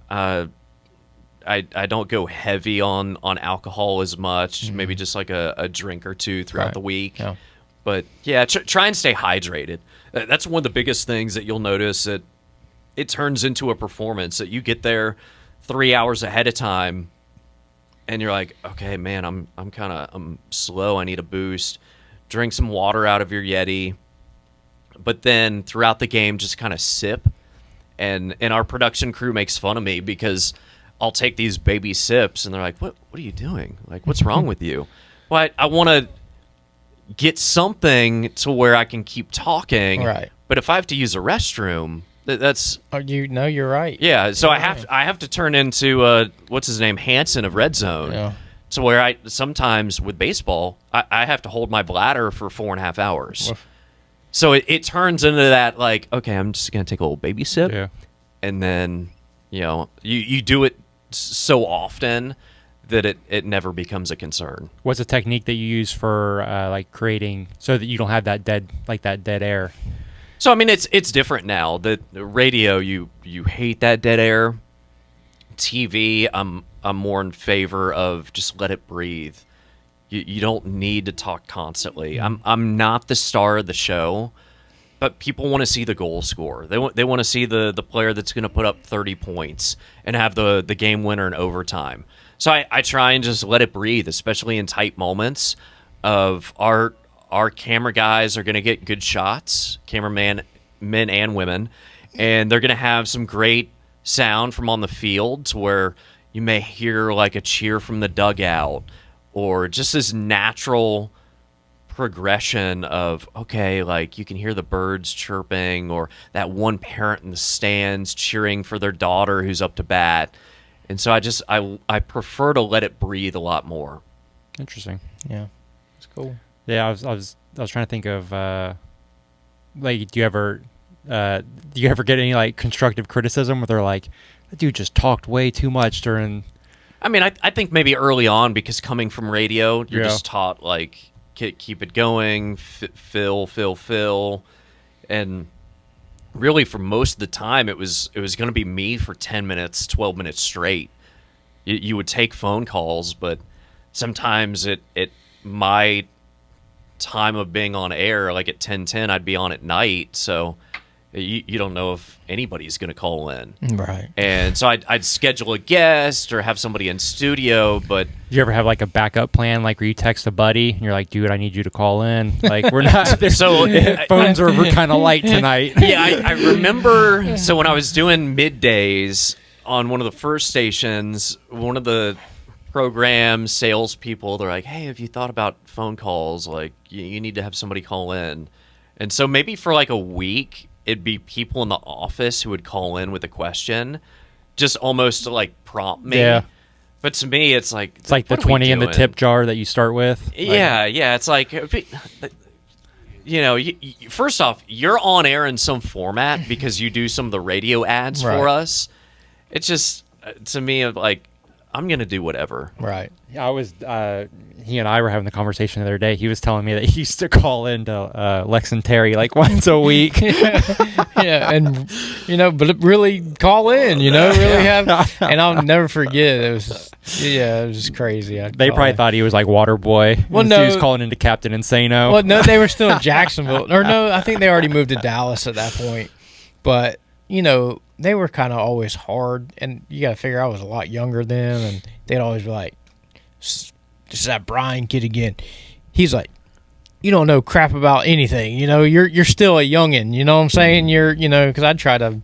B: I don't go heavy on alcohol as much. Maybe just like a drink or 2 throughout
C: Right.
B: the week.
C: Yeah.
B: But yeah, try and stay hydrated. That's one of the biggest things that you'll notice, that it turns into a performance, that you get there 3 hours ahead of time and you're like, okay, man, I'm slow. I need a boost. Drink some water out of your Yeti. But then throughout the game, just kind of sip. And our production crew makes fun of me because I'll take these baby sips and they're like, what are you doing? Like, what's wrong with you? Well, I want to get something to where I can keep talking.
C: Right.
B: But if I have to use a restroom, that's
C: You're right.
B: yeah. So
C: You're
B: I have to turn into what's his name, Hansen of Red Zone.
C: Yeah.
B: So where I sometimes with baseball, I have to hold my bladder for 4.5 hours.
C: Woof.
B: So it turns into that, like, okay, I'm just gonna take a little baby sip,
A: Yeah.
B: and then you do it so often that it never becomes a concern.
A: What's a technique that you use for like creating so that you don't have that dead air?
B: So I mean, it's different now. The radio, you hate that dead air. TV, I'm more in favor of just let it breathe. You don't need to talk constantly. I'm not the star of the show, but people want to see the goal scorer. They want to see the player that's going to put up 30 points and have the game winner in overtime. So I try and just let it breathe, especially in tight moments. Of our camera guys are going to get good shots, cameraman, men and women, and they're going to have some great sound from on the field to where you may hear like a cheer from the dugout, or just this natural progression of, okay, like you can hear the birds chirping, or that one parent in the stands cheering for their daughter who's up to bat. And so I prefer to let it breathe a lot more.
A: Interesting.
C: Yeah. It's cool.
A: Yeah, I was trying to think of like, do you ever get any like constructive criticism where they're like, that dude just talked way too much during?
B: I mean, I think maybe early on, because coming from radio, you're
A: Yeah.
B: just taught like keep it going, fill, and really for most of the time it was going to be me for 10 minutes, 12 minutes straight. You would take phone calls, but sometimes my time of being on air, like at 10:10, I'd be on at night, so you don't know if anybody's going to call in.
C: Right.
B: And so I'd schedule a guest or have somebody in studio, but...
A: Did you ever have like a backup plan, like where you text a buddy and you're like, dude, I need you to call in? Like, we're not...
B: So
A: phones are kind of light tonight.
B: Yeah, I remember... So when I was doing middays on one of the first stations, one of the program salespeople, they're like, hey, have you thought about phone calls? Like, you need to have somebody call in. And so maybe for like a week... it'd be people in the office who would call in with a question, just almost to like prompt me.
A: Yeah.
B: But to me, it's like
A: the 20 in the tip jar that you start with.
B: Yeah, yeah. It's like, first off, you're on air in some format because you do some of the radio ads for us. It's just, to me, like, I'm going to do whatever.
C: Right.
A: I was, he and I were having the conversation the other day. He was telling me that he used to call into Lex and Terry like once a week.
C: Yeah, and but really call in, really have, and I'll never forget. It was just crazy.
A: They probably thought he was like Water Boy.
C: Well,
A: no, he was calling into Captain Insano.
C: Well, no, they were still in Jacksonville, or no, I think they already moved to Dallas at that point. But they were kind of always hard, and you got to figure I was a lot younger then, and they'd always be like, "This is that Brian kid again." He's like, "You don't know crap about anything. You're still a youngin'. You know what I'm saying? Because I'd try to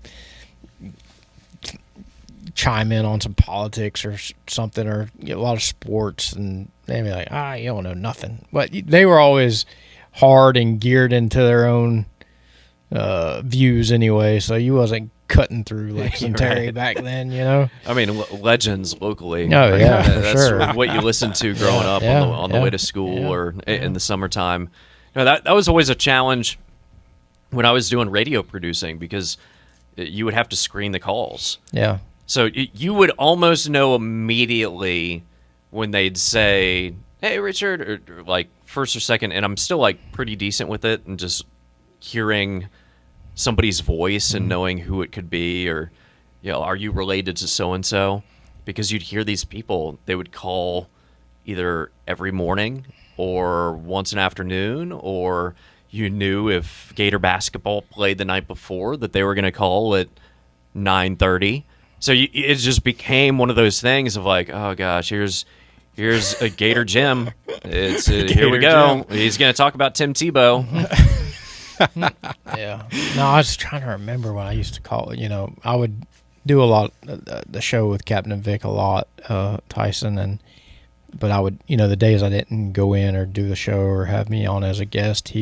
C: chime in on some politics or something, or a lot of sports, and they'd be like, you don't know nothing." But they were always hard and geared into their own views anyway, so you wasn't cutting through like some Terry back then,
B: I mean, legends locally.
C: Oh, yeah, for
B: that's
C: sure.
B: what you listened to growing up on the way to school or in the summertime. That was always a challenge when I was doing radio producing because you would have to screen the calls.
C: Yeah.
B: So you would almost know immediately when they'd say, "Hey, Richard," or like first or second, and I'm still like pretty decent with it and just hearing somebody's voice and knowing who it could be, or are you related to so and so? Because you'd hear these people, they would call either every morning or once an afternoon, or you knew if Gator basketball played the night before that they were going to call at 9:30. So it just became one of those things of like, oh gosh, here's a Gator Jim. It's here we go. Jim. He's going to talk about Tim Tebow.
C: Yeah. No, I was trying to remember when I used to call it. I would do a lot the show with Captain Vic a lot, Tyson, but I would, the days I didn't go in or do the show or have me on as a guest,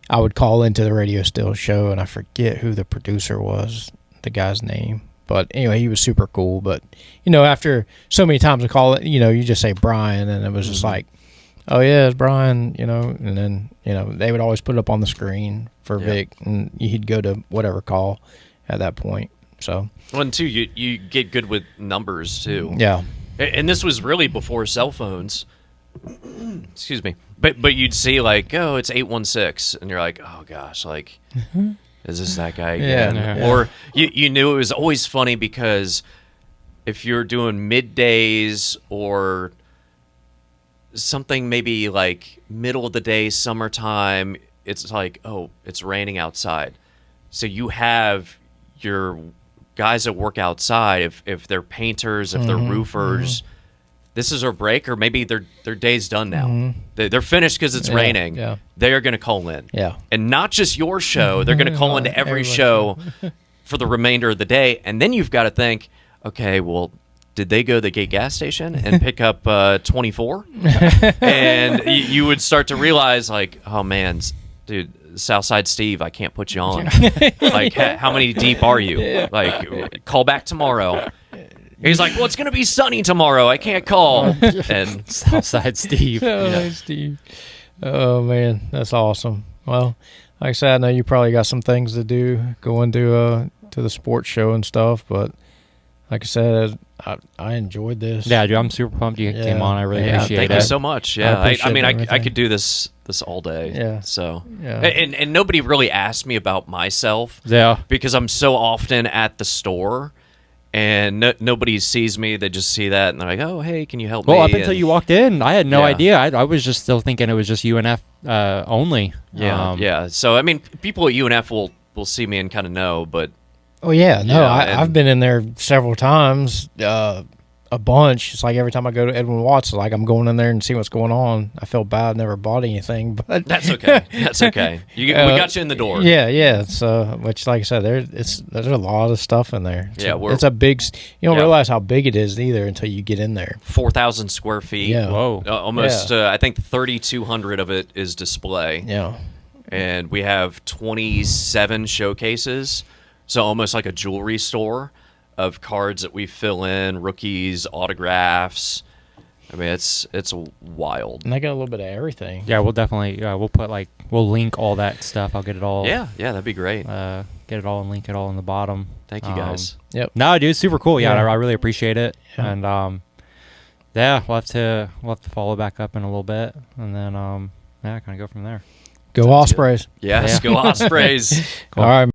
C: I would call into the Radio Still show, and I forget who the producer was, the guy's name. But anyway, he was super cool. But after so many times I call it, you just say Brian, and it was just like, oh yeah, it's Brian, and then, they would always put it up on the screen for Vic, and he'd go to whatever call at that point. So,
B: well, and too, you get good with numbers too.
C: Yeah.
B: And this was really before cell phones. Excuse me. But you'd see like, oh, it's 816, and you're like, oh gosh, like, is this that guy again?
C: Yeah.
B: Or you knew it was always funny because if you're doing middays or something maybe like middle of the day, summertime, it's like, oh, it's raining outside. So you have your guys that work outside, if they're painters, if they're roofers, this is our break, or maybe their day's done now. They're finished because it's raining.
C: Yeah.
B: They are going to call in.
C: Yeah.
B: And not just your show. They're going to call into every show for the remainder of the day. And then you've got to think, okay, well, did they go to the gate gas station and pick up 24? And you would start to realize, like, oh, man, dude, Southside Steve, I can't put you on. Like, how many deep are you? Like, call back tomorrow. He's like, well, it's going to be sunny tomorrow. I can't call. And
A: Southside Steve.
C: Steve. Oh, man, that's awesome. Well, like I said, I know you probably got some things to do going to the sports show and stuff, but like I said, I enjoyed this.
A: Yeah, dude, I'm super pumped you came on. I really appreciate
B: thank
A: it.
B: you so much. Yeah, I mean, I
C: everything.
B: could do this all day.
C: Yeah.
B: So,
C: Yeah.
B: and nobody really asked me about myself.
A: Yeah.
B: Because I'm so often at the store, and nobody sees me. They just see that, and they're like, "Oh, hey, can you help me?"
A: Well, up until you walked in, I had no
B: Yeah.
A: idea. I was just still thinking it was just UNF only.
B: Yeah, yeah. So I mean, people at UNF will see me and kind of know, but
C: Oh yeah, no,
B: Yeah,
C: I've been in there several times, a bunch. It's like every time I go to Edwin Watts, like I'm going in there and see what's going on. I feel bad, I never bought anything, but
B: that's okay. That's okay. We got you in the door.
C: yeah. So, which, like I said, there's a lot of stuff in there. It's a big. You don't
B: Yeah.
C: realize how big it is either until you get in there.
B: 4,000 square feet.
C: Yeah.
A: Whoa.
B: Almost. I think 3,200 of it is display.
C: Yeah.
B: And we have 27 showcases, so almost like a jewelry store of cards that we fill in, rookies, autographs. I mean, it's wild.
C: And they got a little bit of everything.
A: Yeah, we'll definitely we'll link all that stuff. I'll get it all.
B: Yeah, that'd be great.
A: Get it all and link it all in the bottom.
B: Thank you, guys.
C: Yep.
A: No, dude, super cool. Yeah,
C: Yeah.
A: I really appreciate it.
C: Yeah.
A: And yeah, we'll have to follow back up in a little bit, and then kind of go from there.
C: Go Ospreys.
B: Yes,
A: Yeah.
B: go Ospreys.
C: All right.